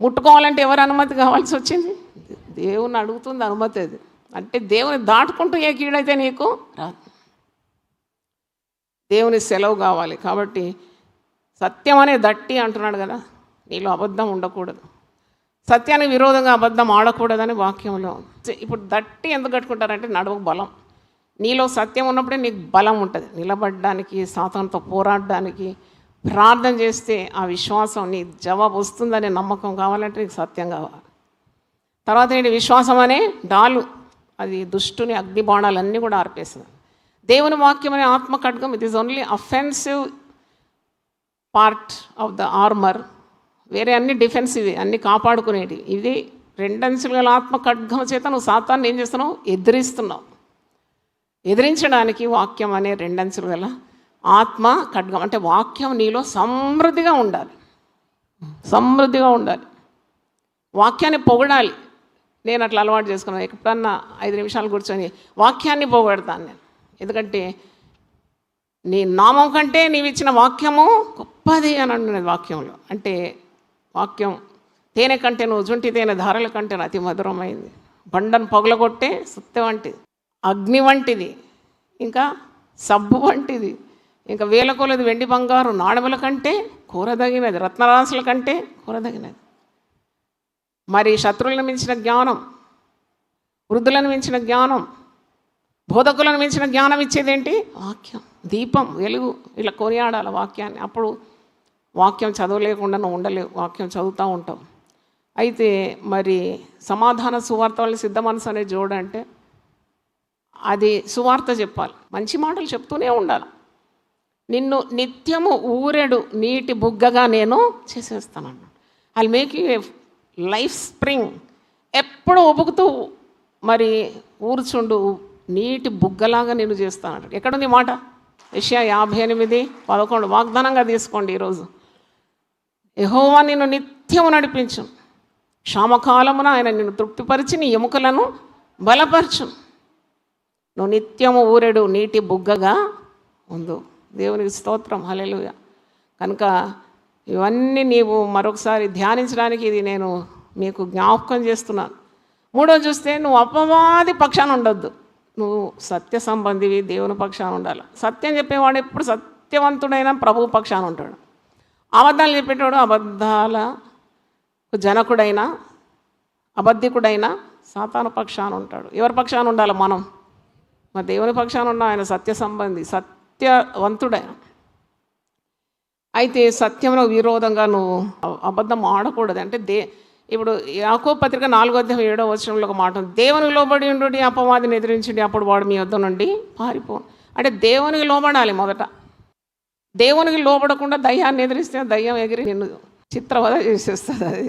ముట్టుకోవాలంటే ఎవరు అనుమతి కావాల్సి వచ్చింది? దేవుని అడుగుతుంది అనుమతి. అది అంటే దేవుని దాటుకుంటూ ఏ కీడైతే నీకు రాదు, దేవుని సెలవు కావాలి. కాబట్టి సత్యం అనే దట్టి అంటున్నాడు కదా, నీలో అబద్ధం ఉండకూడదు, సత్యానికి విరోధంగా అబద్ధం ఆడకూడదని వాక్యంలో. ఇప్పుడు దట్టి ఎందుకు కట్టుకుంటారంటే నడుము బలం. నీలో సత్యం ఉన్నప్పుడే నీకు బలం ఉంటుంది నిలబడడానికి, సాతానుతో పోరాడడానికి. ప్రార్థన చేస్తే ఆ విశ్వాసం నీ జవాబు వస్తుందనే నమ్మకం కావాలంటే నీకు సత్యం కావాలి. తర్వాత ఏంటి? విశ్వాసం అనే డాలు, అది దుష్టుని అగ్ని బాణాలన్నీ కూడా ఆర్పేస్తుంది. దేవుని వాక్యం అనే ఆత్మ ఖడ్గం, it is only offensive part of the armour. వేరే అన్ని డిఫెన్సివ్, అన్ని కాపాడుకునేవి. ఇది 2 అంచులు గల ఆత్మ ఖడ్గం చేత నువ్వు సాతాన్ని ఏం చేస్తున్నావు? ఎదిరిస్తున్నావు. ఎదిరించడానికి వాక్యం అనే 2 అంచులు గల ఆత్మ ఖడ్గం. అంటే వాక్యం నీలో సమృద్ధిగా ఉండాలి, సమృద్ధిగా ఉండాలి. వాక్యాన్ని పొగడాలి. నేను అట్లా అలవాటు చేసుకున్నాను. ఎప్పుడన్నా 5 నిమిషాలు కూర్చొని వాక్యాన్ని పొగడతాను నేను. ఎందుకంటే నీ నామం కంటే నీవు ఇచ్చిన వాక్యము గొప్పది అని అంటున్నది వాక్యంలో. అంటే వాక్యం తేనె కంటే నువ్వు జుంటి తేనె ధారల కంటే అతి మధురమైంది, బండను పగలగొట్టే సుత్తి వంటిది, అగ్ని వంటిది, ఇంకా సబ్బు వంటిది, ఇంకా వేల కొలది వెండి బంగారు నాణెముల కంటే కూరదగినది, రత్నరాశుల కంటే కూరదగినది. మరి శత్రువులను మించిన జ్ఞానం, వృద్ధులను మించిన జ్ఞానం, బోధకులను మించిన జ్ఞానం ఇచ్చేదేంటి? వాక్యం. దీపం, వెలుగు. ఇలా కొనియాడాలి వాక్యాన్ని. అప్పుడు వాక్యం చదవలేకుండా నువ్వు ఉండలేవు, వాక్యం చదువుతూ ఉంటావు. అయితే మరి సమాధాన సువార్త వల్ల సిద్ధ మనసు అనే జోడంటే అది సువార్త చెప్పాలి, మంచి మాటలు చెప్తూనే ఉండాలి. నిన్ను నిత్యము ఊరెడు నీటి బుగ్గగా నేను చేసేస్తానన్నాడు. I make you a life spring, ఎప్పుడు ఉబుకుతూ మరి ఊర్చుండు, నీటి బుగ్గలాగా నేను చేస్తాను. ఎక్కడుంది మాట? యెషయా 58:11 వాగ్దానంగా తీసుకోండి ఈరోజు. యెహోవా నిన్ను నిత్యము నడిపించు, క్షామకాలమున ఆయన నిన్ను తృప్తిపరిచి నీ ఎముకలను బలపరచు, నువ్వు నిత్యము ఊరెడు నీటి బుగ్గగా ఉండు. దేవునికి స్తోత్రం, హల్లెలూయా. కనుక ఇవన్నీ నీవు మరొకసారి ధ్యానించడానికి ఇది నేను మీకు జ్ఞాపకం చేస్తున్నాను. మూడో చూస్తే, నువ్వు అపవాది పక్షాన ఉండొద్దు. నువ్వు సత్య సంబంధివి, దేవుని పక్షాన ఉండాలి. సత్యం చెప్పేవాడు ఎప్పుడు సత్యవంతుడైనా ప్రభు పక్షాన ఉంటాడు. అబద్ధాలు చెప్పేటోడు అబద్ధాల జనకుడైనా అబద్ధికుడైనా సాతాను పక్షాన ఉంటాడు. ఎవరి పక్షాన ఉండాలి? మనం మరి దేవుని పక్షాన ఉన్న ఆయన సత్య సంబంధి, సత్యవంతుడైన. అయితే సత్యమునకు విరోధంగా నువ్వు అబద్ధం ఆడకూడదు. అంటే ఇప్పుడు యాకోబు పత్రిక 4:7 ఒక మాట ఉంది, దేవునికి లోబడి ఉండు, అపవాదిని ఎదిరించండి, అప్పుడు వాడు మీ వద్ద నుండి పారిపోను. అంటే దేవునికి లోబడాలి మొదట. దేవునికి లోబడకుండా దయ్యాన్ని ఎదిరిస్తే దయ్యం ఎగిరి నిన్ను చిత్రవద చేసేస్తుంది. అది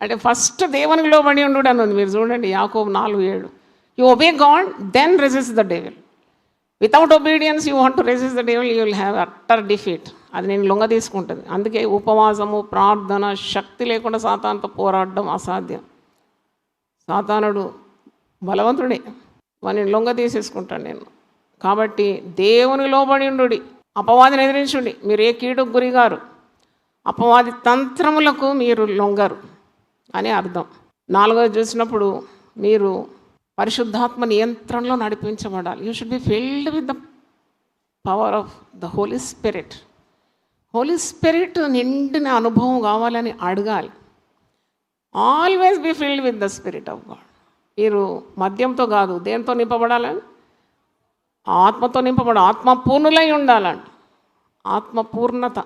అంటే ఫస్ట్ దేవునికి లోబడి ఉండు అని ఉంది. మీరు చూడండి యాకోబు 4:7. You obey God, then resist the devil. Without obedience you want to resist the devil, you will have utter defeat. అది నేను లొంగ తీసుకుంటుంది. అందుకే ఉపవాసము, ప్రార్థన, శక్తి లేకుండా సాతానుతో పోరాడడం అసాధ్యం. సాతానుడు బలవంతుడే, వాడిని లొంగ తీసేసుకుంటాను నేను. కాబట్టి దేవుని లోబడి ఉండు, అపవాదిని ఎదిరించుండి. మీరు ఏ కీడుకు గురిగారు, అపవాది తంత్రములకు మీరు లొంగరు అని అర్థం. 4వది చూసినప్పుడు, మీరు పరిశుద్ధాత్మ నియంత్రణలో నడిపించబడాలి. You should be filled with the power of the Holy Spirit. Holy Spirit నిండిన అనుభవం కావాలని అడగాలి. Always be filled with the spirit of God. మీరు మద్యంతో కాదు, దేంతో నింపబడాలని? ఆత్మతో నింపబడాలి. ఆత్మ పూర్ణులై ఉండాలంట. ఆత్మ పూర్ణత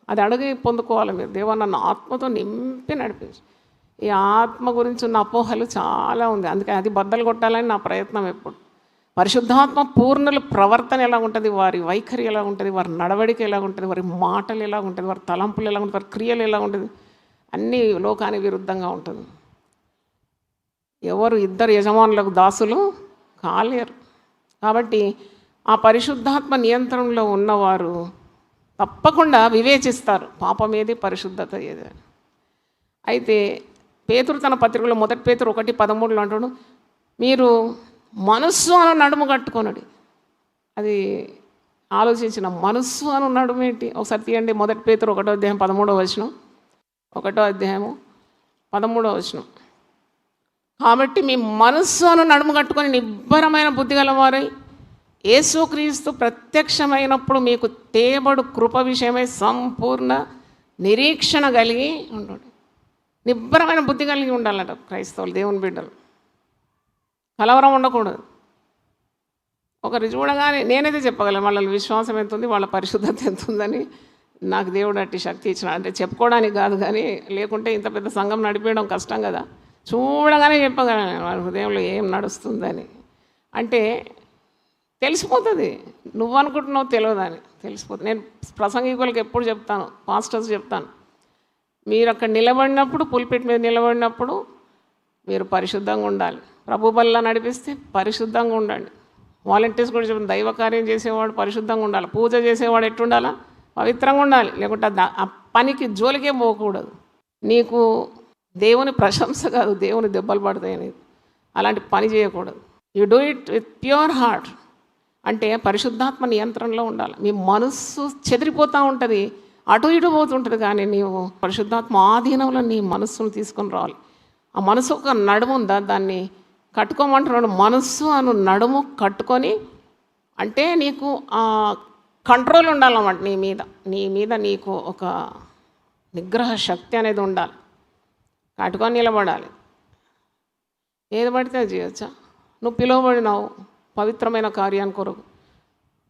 అది అడిగి పొందుకోవాలి మీరు. దేవా నన్ను ఆత్మతో నింపి నడిపించు. ఈ ఆత్మ గురించి ఉన్న అపోహలు చాలా ఉంది, అందుకే అది బద్దలు కొట్టాలని నా ప్రయత్నం ఎప్పుడు. పరిశుద్ధాత్మ పూర్ణుల ప్రవర్తన ఎలా ఉంటుంది, వారి వైఖరి ఎలా ఉంటుంది, వారి నడవడిక ఎలా ఉంటుంది, వారి మాటలు ఎలా ఉంటుంది, వారి తలంపులు ఎలా ఉంటుంది, వారి క్రియలు ఎలా ఉంటుంది, అన్నీ లోకానికి విరుద్ధంగా ఉంటుంది. ఎవరు ఇద్దరు యజమానులకు దాసులు కాలేరు. కాబట్టి ఆ పరిశుద్ధాత్మ నియంత్రణలో ఉన్నవారు తప్పకుండా వివేచిస్తారు పాపం ఏది, పరిశుద్ధత ఏది. అయితే పేతురు తన పత్రికలో 1 పేతురు 1:13 అంటాడు, మీరు మనస్సు అను నడుము కట్టుకొనడి. అది ఆలోచించిన, మనస్సు అను నడుము ఏంటి? ఒకసారి తీయండి. 1 పేతురు 1:13. 1:13. కాబట్టి మీ మనస్సు అను నడుము కట్టుకొని నిబ్బరమైన బుద్ధి గలవారై యేసుక్రీస్తు ప్రత్యక్షమైనప్పుడు మీకు తేబడు కృప విషయమై సంపూర్ణ నిరీక్షణ కలిగి ఉండండి. నిబ్బరమైన బుద్ధి కలిగి ఉండాలట క్రైస్తవులు, దేవుని బిడ్డలు. కలవరం ఉండకూడదు. ఒకరు చూడగానే నేనైతే చెప్పగలను వాళ్ళ విశ్వాసం ఎంత ఉంది, వాళ్ళ పరిశుద్ధత ఎంత ఉందని. నాకు దేవుడు అట్టి శక్తి ఇచ్చిన, అంటే చెప్పుకోవడానికి కాదు కానీ, లేకుంటే ఇంత పెద్ద సంఘం నడిపేయడం కష్టం కదా. చూడగానే చెప్పగలను వాళ్ళ హృదయంలో ఏం నడుస్తుందని. అంటే తెలిసిపోతుంది, నువ్వు అనుకుంటున్నావు తెలియదని తెలిసిపోతుంది. నేను ప్రసంగికులకు ఎప్పుడు చెప్తాను, పాస్టర్స్ చెప్తాను, మీరు అక్కడ నిలబడినప్పుడు, పుల్పిట్ మీద నిలబడినప్పుడు మీరు పరిశుద్ధంగా ఉండాలి. ప్రభు బల్ల నడిపిస్తే పరిశుద్ధంగా ఉండండి. వాలంటీర్స్ కూడా చెప్పిన, దైవ కార్యం చేసేవాడు పరిశుద్ధంగా ఉండాలి. పూజ చేసేవాడు ఎట్టుండాలా? పవిత్రంగా ఉండాలి. లేకుంటే ఆ పనికి జోలికే పోకూడదు. నీకు దేవుని ప్రశంస కాదు, దేవుని దెబ్బలు పడతాయి. నీకు అలాంటి పని చేయకూడదు. You do it with pure heart. అంటే పరిశుద్ధాత్మ నియంత్రణలో ఉండాలి. మీ మనస్సు చెదిరిపోతూ ఉంటుంది, అటు ఇటు పోతుంటుంది, కానీ నీవు పరిశుద్ధాత్మ ఆధీనంలో నీ మనస్సును తీసుకొని రావాలి. ఆ మనసు ఒక నడుము ఉందా, దాన్ని కట్టుకోమంటున్నాడు. మనస్సు అను నడుము కట్టుకొని, అంటే నీకు కంట్రోల్ ఉండాలన్నమాట నీ మీద నీకు ఒక నిగ్రహ శక్తి అనేది ఉండాలి. కట్టుకొని నిలబడాలి. ఏది పడితే అది చేయొచ్చా? నువ్వు పిలువబడినావు పవిత్రమైన కార్యాన్ని కొరకు.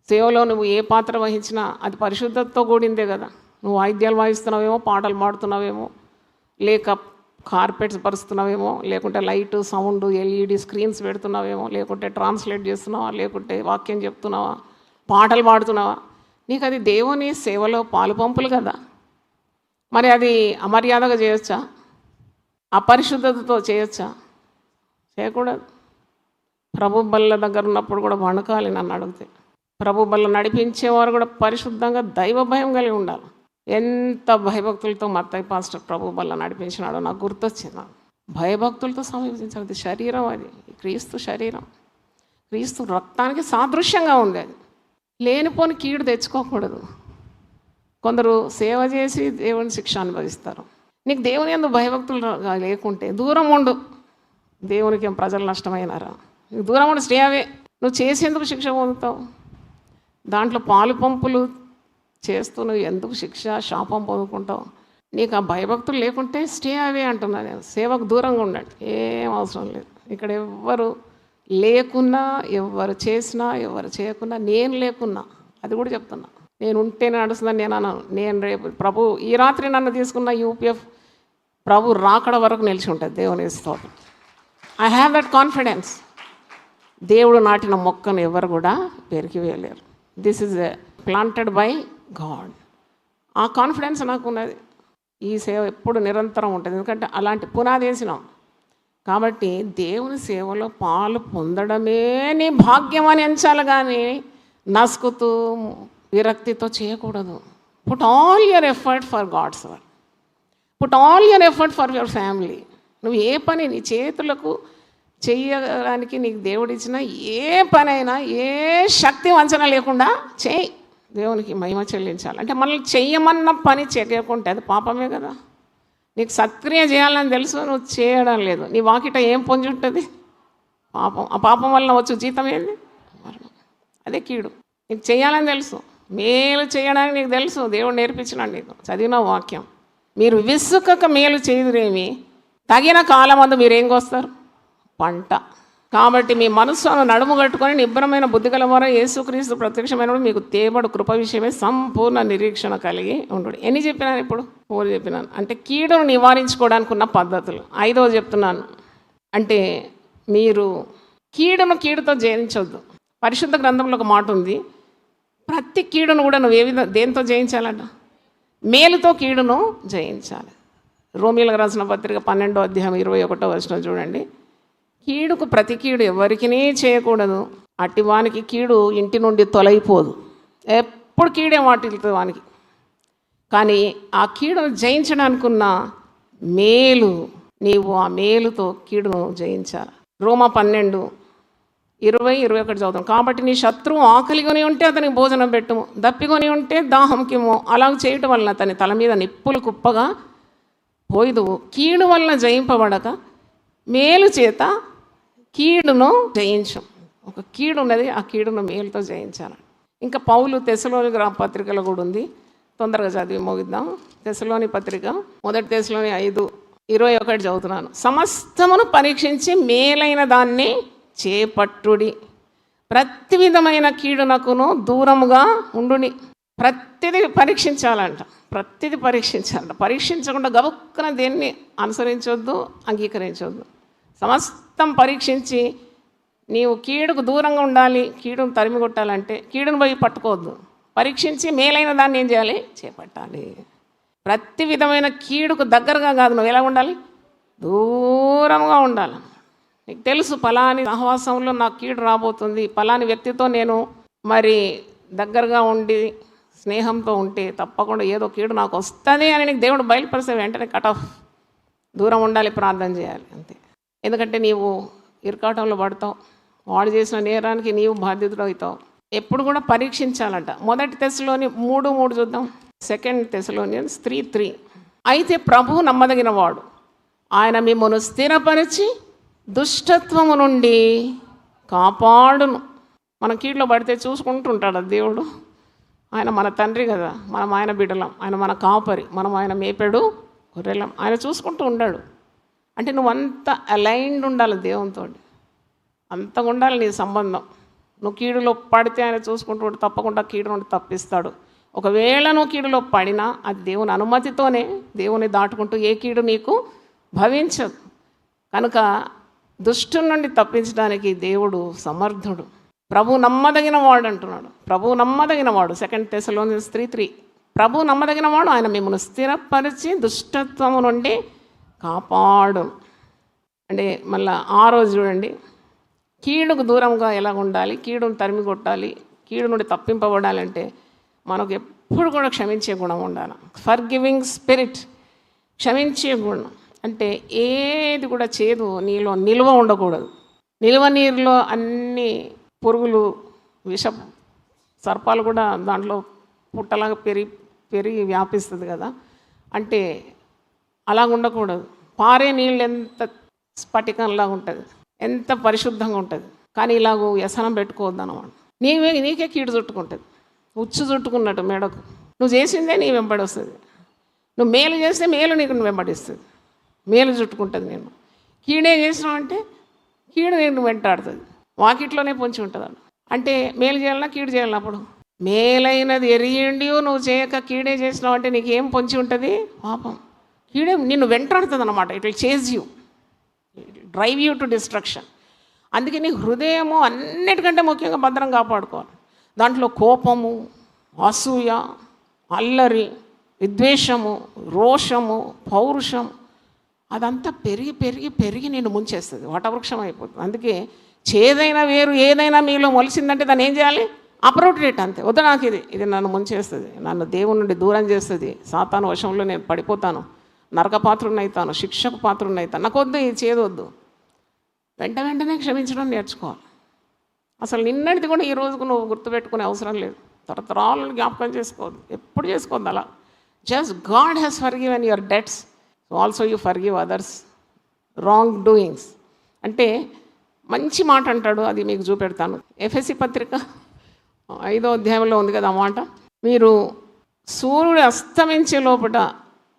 సేవలో నువ్వు ఏ పాత్ర వహించినా అది పరిశుద్ధతతో కూడిందే కదా. నువ్వు వాయిద్యాలు వాయిస్తున్నావేమో, పాటలు పాడుతున్నావేమో, లేక కార్పెట్స్ పరుస్తున్నావేమో, లేకుంటే లైట్, సౌండ్, ఎల్ఈడి స్క్రీన్స్ పెడుతున్నావేమో, లేకుంటే ట్రాన్స్లేట్ చేస్తున్నావా, లేకుంటే వాక్యం చెప్తున్నావా, పాటలు పాడుతున్నావా, నీకు అది దేవుని సేవలో పాలు పంపులు కదా. మరి అది అమర్యాదగా చేయొచ్చా? అపరిశుద్ధతతో చేయొచ్చా? చేయకూడదు. ప్రభు బల్ల దగ్గర ఉన్నప్పుడు కూడా వణకాలి. నన్ను అడిగితే ప్రభు బల్ల నడిపించేవారు కూడా పరిశుద్ధంగా దైవ భయం కలిగి ఉండాలి. ఎంత భయభక్తులతో మత్తయి పాస్టర్ ప్రభు బల్ల నడిపించినాడో నాకు గుర్తొచ్చింది. భయభక్తులతో సమీపించాలి. అది శరీరం, అది క్రీస్తు శరీరం, క్రీస్తు రక్తానికి సాదృశ్యంగా ఉంది. అది లేనిపోని కీడు తెచ్చుకోకూడదు. కొందరు సేవ చేసి దేవుని శిక్ష అనుభవిస్తారు. నీకు దేవుని యందు భయభక్తులు లేకుంటే దూరం ఉండు. దేవునికి ఏం ప్రజలు నష్టమైనారా? నీకు దూరం ఉండి స్టే అవే. నువ్వు చేసేందుకు శిక్ష పొందుతావు. దాంట్లో పాలు పంపులు చేస్తూ నువ్వు ఎందుకు శిక్ష శాపం పొందుకుంటావు? నీకు ఆ భయభక్తులు లేకుంటే స్టే అవే అంటున్నా నేను. సేవకు దూరంగా ఉండండి. ఏం అవసరం లేదు. ఇక్కడ ఎవ్వరు లేకున్నా, ఎవరు చేసినా, ఎవరు చేయకున్నా, నేను లేకున్నా, అది కూడా చెప్తున్నా, నేను ఉంటేనే నడుస్తుందని నేను అన్నాను. నేను రేపు ప్రభు ఈ రాత్రి నన్ను తీసుకున్న యూపీఎఫ్ ప్రభు రాకడ వరకు నిలిచి ఉంటుంది. దేవుని స్తోత్రం. I have that confidence. దేవుడు నాటిన మొక్కను ఎవరు కూడా పెరికివేయలేరు. This is planted by God. ఆ కాన్ఫిడెన్స్ నాకు ఉన్నది. ఈ సేవ ఎప్పుడు నిరంతరం ఉంటుంది. ఎందుకంటే అలాంటి పునాది వేసినాం కాబట్టి దేవుని సేవలో పాలు పొందడమే నీ భాగ్యం అని ఎంచాలి, కానీ నసుకుతూ విరక్తితో చేయకూడదు. Put all your effort for God's work. Put all your effort for your family. నువ్వు ఏ పని నీ చేతులకు చేయడానికి నీకు దేవుడు ఇచ్చిన ఏ పనైనా ఏ శక్తి వంచన లేకుండా చేయి. దేవునికి మహిమ చెల్లించాలి. అంటే మనల్ని చెయ్యమన్న పని చేయకుంటే అది పాపమే కదా. నీకు సత్క్రియ చేయాలని తెలుసు, నువ్వు చేయడం లేదు. నీ వాకిట ఏం పొంది ఉంటుంది? పాపం. ఆ పాపం వల్ల వచ్చు జీతం ఏంది? మరణం. అదే కీడు. నీకు చేయాలని తెలుసు, మేలు చేయడానికి నీకు తెలుసు, దేవుడు నేర్పించినాడు నీకు. చదివిన వాక్యం. మీరు విసుకక మేలు చేయుదురేమి, తగిన కాలమందు మీరేం కోస్తారు? పంట. కాబట్టి మీ మనస్సును నడుము కట్టుకొని నిబ్బరమైన బుద్ధి గలవారు యేసుక్రీస్తు ప్రత్యక్షమైనప్పుడు మీకు తేబడు కృప విషయమే సంపూర్ణ నిరీక్షణ కలిగి ఉండు. ఎన్ని చెప్పినాను ఇప్పుడు? 4 చెప్పినాను. అంటే కీడును నివారించుకోవడానికి ఉన్న పద్ధతులు. 5వ చెప్తున్నాను. అంటే మీరు కీడును కీడుతో జయించొద్దు. పరిశుద్ధ గ్రంథంలో ఒక మాట ఉంది, ప్రతి కీడును కూడా నువ్వు దేంతో జయించాలంట? మేలుతో కీడును జయించాలి. రోమీలకు రాసిన పత్రిక 12వ అధ్యాయం 21వ వచనం చూడండి. కీడుకు ప్రతి కీడు ఎవరికి చేయకూడదు, అట్టివానికి కీడు ఇంటి నుండి తొలగిపోదు. ఎప్పుడు కీడే వాటిల్తుంది వానికి. కానీ ఆ కీడును జయించడానికి ఉన్న మేలు, నీవు ఆ మేలుతో కీడును జయించాలి. రోమా 12:20-21 చదువుతాం. కాబట్టి నీ శత్రువు ఆకలికొని ఉంటే అతనికి భోజనం పెట్టుము, దప్పికొని ఉంటే దాహంకిము. అలాగ చేయటం వలన అతని తల మీద నిప్పులు కుప్పగా పోయిదువు. కీడు వలన జయింపబడక మేలు చేత కీడును జయించం. ఒక కీడు ఉన్నది, ఆ కీడును మేలుతో జయించాలి. ఇంకా పౌలు తెస్సలోని పత్రికలో కూడా ఉంది. తొందరగా చదివి ముగిద్దాం. తెస్సలోని పత్రిక 1 తెస్సలోని 5:21 చదువుతున్నాను. సమస్తమును పరీక్షించి మేలైన దాన్ని చేపట్టుడి, ప్రతి విధమైన కీడునకును దూరముగా ఉండుని. ప్రతిదీ పరీక్షించాలంట. ప్రతిదీ పరీక్షించాలంట. పరీక్షించకుండా గబుక్కున దేన్ని అనుసరించొద్దు, అంగీకరించొద్దు. సమస్తం పరీక్షించి నీవు కీడుకు దూరంగా ఉండాలి. కీడును తరిమి కొట్టాలంటే కీడును పోయి పట్టుకోవద్దు. పరీక్షించి మేలైన దాన్ని ఏం చేయాలి? చేపట్టాలి. ప్రతి విధమైన కీడుకు దగ్గరగా కాదు, నువ్వు ఎలా ఉండాలి? దూరంగా ఉండాలి. నీకు తెలుసు పలాని సహవాసంలో నాకు కీడు రాబోతుంది, పలాని వ్యక్తితో నేను మరి దగ్గరగా ఉండి స్నేహంతో ఉంటే తప్పకుండా ఏదో కీడు నాకు వస్తుంది అని నీకు దేవుడు బయలుపరిస్తే వెంటనే కట్ ఆఫ్, దూరం ఉండాలి, ప్రార్థన చేయాలి అంతే. ఎందుకంటే నీవు ఇరకాటంలో పడతావు, వాడు చేసిన నేరానికి నీవు బాధ్యతలు అవుతావు. ఎప్పుడు కూడా పరీక్షించాలంట. 1 తెస్సలోని 3:3 చూద్దాం. 2 తెస్సలోనియన్స్ 3:3. అయితే ప్రభువు నమ్మదగిన వాడు, ఆయన మిమ్మల్ని స్థిరపరిచి దుష్టత్వము నుండి కాపాడును. మనం కీడులో పడితే చూసుకుంటుంటాడు దేవుడు. ఆయన మన తండ్రి కదా, మనం ఆయన బిడ్డలం, ఆయన మన కాపరి, మనం ఆయన మేపెడు గొర్రెలం. ఆయన చూసుకుంటూ ఉండాడు. అంటే నువ్వు అంత అలైన్డ్ ఉండాలి దేవునితో, అంతగా ఉండాలి నీ సంబంధం. నువ్వు కీడులో పడితే ఆయన చూసుకుంటూ తప్పకుండా కీడు నుండి తప్పిస్తాడు. ఒకవేళ నువ్వు కీడులో పడినా అది దేవుని అనుమతితోనే, దేవుని దాటుకుంటూ ఏ కీడు నీకు భవించదు. కనుక దుష్టుని నుండి తప్పించడానికి దేవుడు సమర్థుడు. ప్రభు నమ్మదగిన వాడు అంటున్నాడు. ప్రభు నమ్మదగిన వాడు. 2 తెస్సలోనియన్స్ 3:3. ప్రభు నమ్మదగిన వాడు, ఆయన మిమ్మల్ని స్థిరపరిచి దుష్టత్వము నుండి కాపాడు. అంటే మళ్ళీ ఆ రోజు చూడండి, కీడుకు దూరంగా ఎలా ఉండాలి, కీడును తరిమి కొట్టాలి, కీడు నుండి తప్పింపబడాలంటే మనకు ఎప్పుడు కూడా క్షమించే గుణం ఉండాలి. ఫర్గివింగ్ స్పిరిట్, క్షమించే గుణం. అంటే ఏది కూడా చేదు నీలో నిల్వ ఉండకూడదు. నిల్వ నీరులో అన్ని పురుగులు, విష సర్పాలు కూడా దాంట్లో పుట్టలాగా పెరిగి వ్యాపిస్తుంది కదా. అంటే అలాగ ఉండకూడదు. పారే నీళ్ళు ఎంత స్ఫటికంలాగా ఉంటుంది, ఎంత పరిశుద్ధంగా ఉంటుంది. కానీ ఇలాగ వ్యసనం పెట్టుకోవద్దు అన్నమాట. నీకే కీడు చుట్టుకుంటుంది, ఉచ్చు చుట్టుకున్నట్టు మెడకు. నువ్వు చేసిందే నీ వెంబడి వస్తుంది. నువ్వు మేలు చేస్తే మేలు నీకు వెంబడిస్తుంది, మేలు చుట్టుకుంటుంది. నేను కీడే చేసినావు అంటే కీడు నేను వెంటాడుతుంది, వాకిట్లోనే పొంచి ఉంటుంది. అంటే మేలు చేయాలన్నా కీడు చేయాలన్నా? అప్పుడు మేలైనది ఎరియండి నువ్వు చేయక కీడే చేసినావు అంటే నీకు ఏం పొంచి ఉంటుంది? పాపం. కీడే నిన్ను వెంటాడుతుంది అన్నమాట. It will chase you, drive you to destruction. అందుకే నీ హృదయము అన్నిటికంటే ముఖ్యంగా భద్రం కాపాడుకోవాలి. దాంట్లో కోపము, అసూయ, అల్లరి, విద్వేషము, రోషము, పౌరుషం అదంతా పెరిగి పెరిగి పెరిగి నేను ముంచేస్తుంది, వటవృక్షం అయిపోతుంది. అందుకే చేదైనా వేరు ఏదైనా మీలో మొలిసిందంటే దాన్ని ఏం చేయాలి? అప్రోప్రియేట్ అంతే. వద్దు, నాకు ఇది నన్ను ముంచేస్తుంది, నన్ను దేవుని నుండి దూరం చేస్తుంది, సాతాను వశంలో నేను పడిపోతాను, నరక పాత్రుని అవుతాను, శిక్షకు పాత్రుని అవుతాను, నాకు వద్దు, ఇది చేయదొద్దు. వెంటనే క్షమించడం నేర్చుకోవాలి. అసలు నిన్నటిది కూడా ఈ రోజుకు నువ్వు గుర్తుపెట్టుకునే అవసరం లేదు. తరతరాలను జ్ఞాపకం చేసుకోవద్దు, ఎప్పుడు చేసుకోవద్దు అలా. Just God has forgiven your debts, also you forgive others wrong doings. అంటే మంచి మాట అంటాడు, అది మీకు చూపెడతాను. ఎఫెసీ పత్రిక 5వ అధ్యాయంలో ఉంది కదా ఆ మాట. మీరు సూర్యుడు అస్తమించే లోపల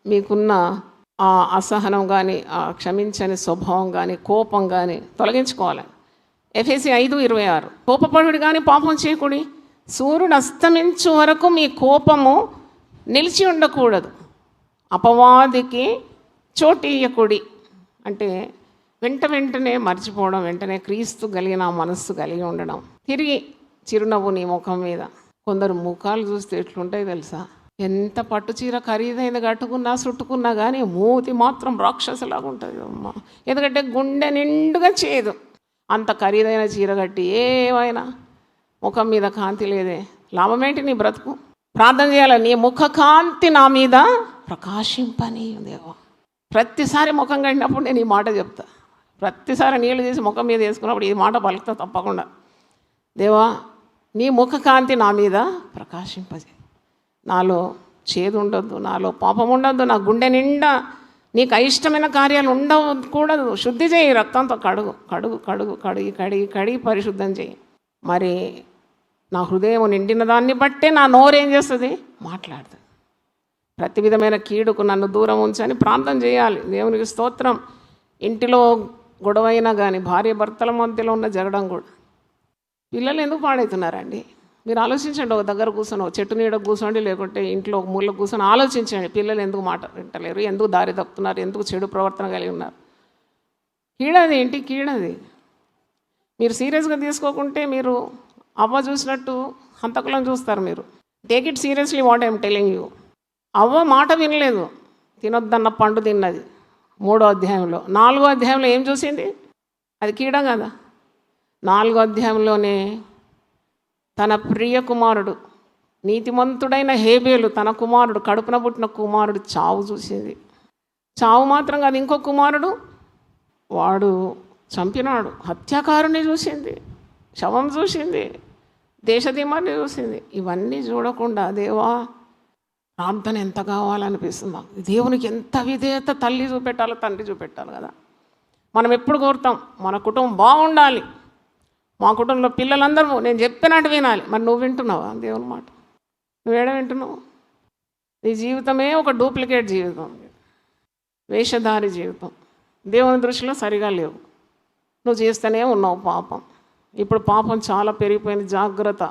మీకున్న ఆ అసహనం కానీ, ఆ క్షమించని స్వభావం కానీ, కోపం కానీ తొలగించుకోవాలి. ఎఫెసీ 5:26 కోపపడుడి కానీ పాపం చేయకూడి, సూర్యుడు అస్తమించు వరకు మీ కోపము నిలిచి ఉండకూడదు, అపవాదికి చోటు ఇయ్యకూడి. అంటే వెంటనే మర్చిపోవడం, వెంటనే క్రీస్తు కలిగిన మనస్సు కలిగి ఉండడం. తిరిగి చిరునవ్వు నీ ముఖం మీద. కొందరు ముఖాలు చూస్తే ఎట్లుంటాయి తెలుసా? ఎంత పట్టు చీర ఖరీదైన కట్టుకున్నా చుట్టుకున్నా కానీ మూతి మాత్రం రాక్షసులాగా ఉంటుంది అమ్మ. ఎందుకంటే గుండె నిండుగా చేయదు. అంత ఖరీదైన చీర కట్టి ఏమైనా ముఖం మీద కాంతి లేదే, లాభమేంటి నీ బ్రతుకు? ప్రార్థన చేయాలి, నీ ముఖ కాంతి నా మీద ప్రకాశింపని దేవా. ప్రతిసారి ముఖం కట్టినప్పుడు నేను ఈ మాట చెప్తా. ప్రతిసారి నీళ్ళు చేసి ముఖం మీద వేసుకున్నప్పుడు ఈ మాట పలుకుతా తప్పకుండా. దేవా, నీ ముఖ కాంతి నా మీద ప్రకాశింపజే. నాలో చేదు ఉండొద్దు, నాలో పాపం ఉండొద్దు, నా గుండె నిండా నీకు అయిష్టమైన కార్యాలు ఉండకూడదు. శుద్ధి చేయి, రక్తంతో కడుగు కడుగు కడుగు కడిగి కడిగి కడిగి పరిశుద్ధం చేయి. మరి నా హృదయం నిండిన దాన్ని బట్టే నా నోరు ఏం చేస్తుంది? మాట్లాడుతుంది. ప్రతి విధమైన కీడుకు నన్ను దూరం ఉంచని ప్రార్థన చేయాలి. దేవునికి స్తోత్రం. ఇంటిలో గొడవైనా కానీ, భార్య భర్తల మధ్యలో ఉన్న జరగడం కూడా. పిల్లలు ఎందుకు పాడవుతున్నారండి? మీరు ఆలోచించండి. ఒక దగ్గర కూర్చొని, ఒక చెట్టు నీడ కూర్చోండి, లేకుంటే ఇంట్లో ఒక మూల కూర్చొని ఆలోచించండి. పిల్లలు ఎందుకు మాట వింటలేరు, ఎందుకు దారి తప్పుతున్నారు, ఎందుకు చెడు ప్రవర్తన కలిగి ఉన్నారు? కీడది, ఇంటి కీడది. మీరు సీరియస్గా తీసుకోకుంటే మీరు అవ్వ చూసినట్టు హంతకులను చూస్తారు. మీరు take it seriously what I'm telling you. అవ్వ మాట వినలేదు, తినొద్దన్న పండు తిన్నది 3వ అధ్యాయంలో. 4వ అధ్యాయంలో ఏం చూసింది? అది కీడ కదా. 4వ అధ్యాయంలోనే తన ప్రియ కుమారుడు, నీతిమంతుడైన హేబేలు, తన కుమారుడు, కడుపున పుట్టిన కుమారుడు చావు చూసింది. చావు మాత్రం కాదు, ఇంకో కుమారుడు వాడు చంపినాడు, హత్యాకారుని చూసింది, శవం చూసింది, దేశధీమాన్ని చూసింది. ఇవన్నీ చూడకుండా దేవా ప్రార్థన ఎంత కావాలనిపిస్తుంది మాకు. దేవునికి ఎంత విధేయత తల్లి చూపెట్టాలో తండ్రి చూపెట్టాలి కదా. మనం ఎప్పుడు కోరుతాం మన కుటుంబం బాగుండాలి, మా కుటుంబంలో పిల్లలందరూ నేను చెప్పినట్టు వినాలి. మరి నువ్వు వింటున్నావా దేవుని మాట? నువ్వేడ వింటున్నావు? నీ జీవితమే ఒక డూప్లికేట్ జీవితం, వేషధారి జీవితం. దేవుని దృష్టిలో సరిగా లేవు. నువ్వు చేస్తూనే ఉన్నావు పాపం. ఇప్పుడు పాపం చాలా పెరిగిపోయింది. జాగ్రత్త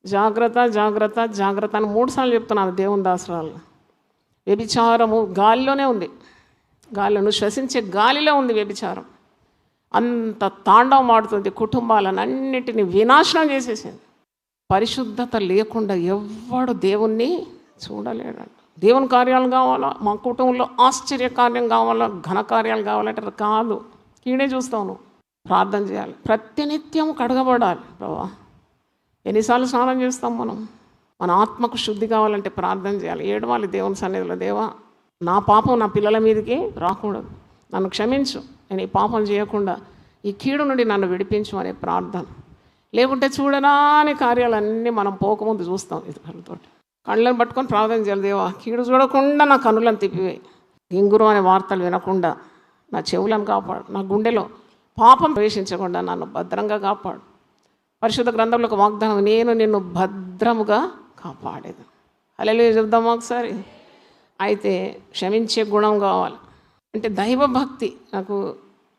జాగ్రత్త జాగ్రత్త జాగ్రత్త అని 3 సార్లు చెప్తున్నాను దేవుని దాసరాలు. వ్యభిచారము గాలిలోనే ఉంది, గాలిలో నువ్వు శ్వసించే గాలిలో ఉంది వ్యభిచారం. అంత తాండవం ఆడుతుంది, కుటుంబాలను అన్నిటిని వినాశనం చేసేసింది. పరిశుద్ధత లేకుండా ఎవ్వడు దేవుణ్ణి చూడలేడంట. దేవుని కార్యాలు కావాలా, మా కుటుంబంలో ఆశ్చర్య కార్యం కావాలా, ఘన కార్యాలు కావాలంటే అది కాదు. కీడే చూస్తావు. ప్రార్థన చేయాలి, ప్రతినిత్యం కడగబడాలి. ప్రభా, ఎన్నిసార్లు స్నానం చేస్తాం మనం? మన ఆత్మకు శుద్ధి కావాలంటే ప్రార్థన చేయాలి, ఏడవాలి దేవుని సన్నిధిలో. దేవా, నా పాపం నా పిల్లల మీదకి రాకూడదు, నన్ను క్షమించు, నేను ఈ పాపం చేయకుండా ఈ కీడు నుండి నన్ను విడిపించు అనే ప్రార్థన. లేకుంటే చూడరాని కార్యాలన్నీ మనం పోకముందు చూస్తాం. ఇది కళ్ళతోటి కళ్ళని పట్టుకొని ప్రార్థన చేయాలి. దేవా, కీడు చూడకుండా నా కన్నులను తిప్పివేయి, గింగురు అనే వార్తలు వినకుండా నా చెవులను కాపాడు, నా గుండెలో పాపం ప్రవేశించకుండా నన్ను భద్రంగా కాపాడు. పరిశుద్ధ గ్రంథంలో ఒక వాగ్దానం, నేను నిన్ను భద్రముగా కాపాడేది. హల్లెలూయా చెప్దామా ఒకసారి? అయితే క్షమించే గుణం కావాలి. అంటే దైవభక్తి. నాకు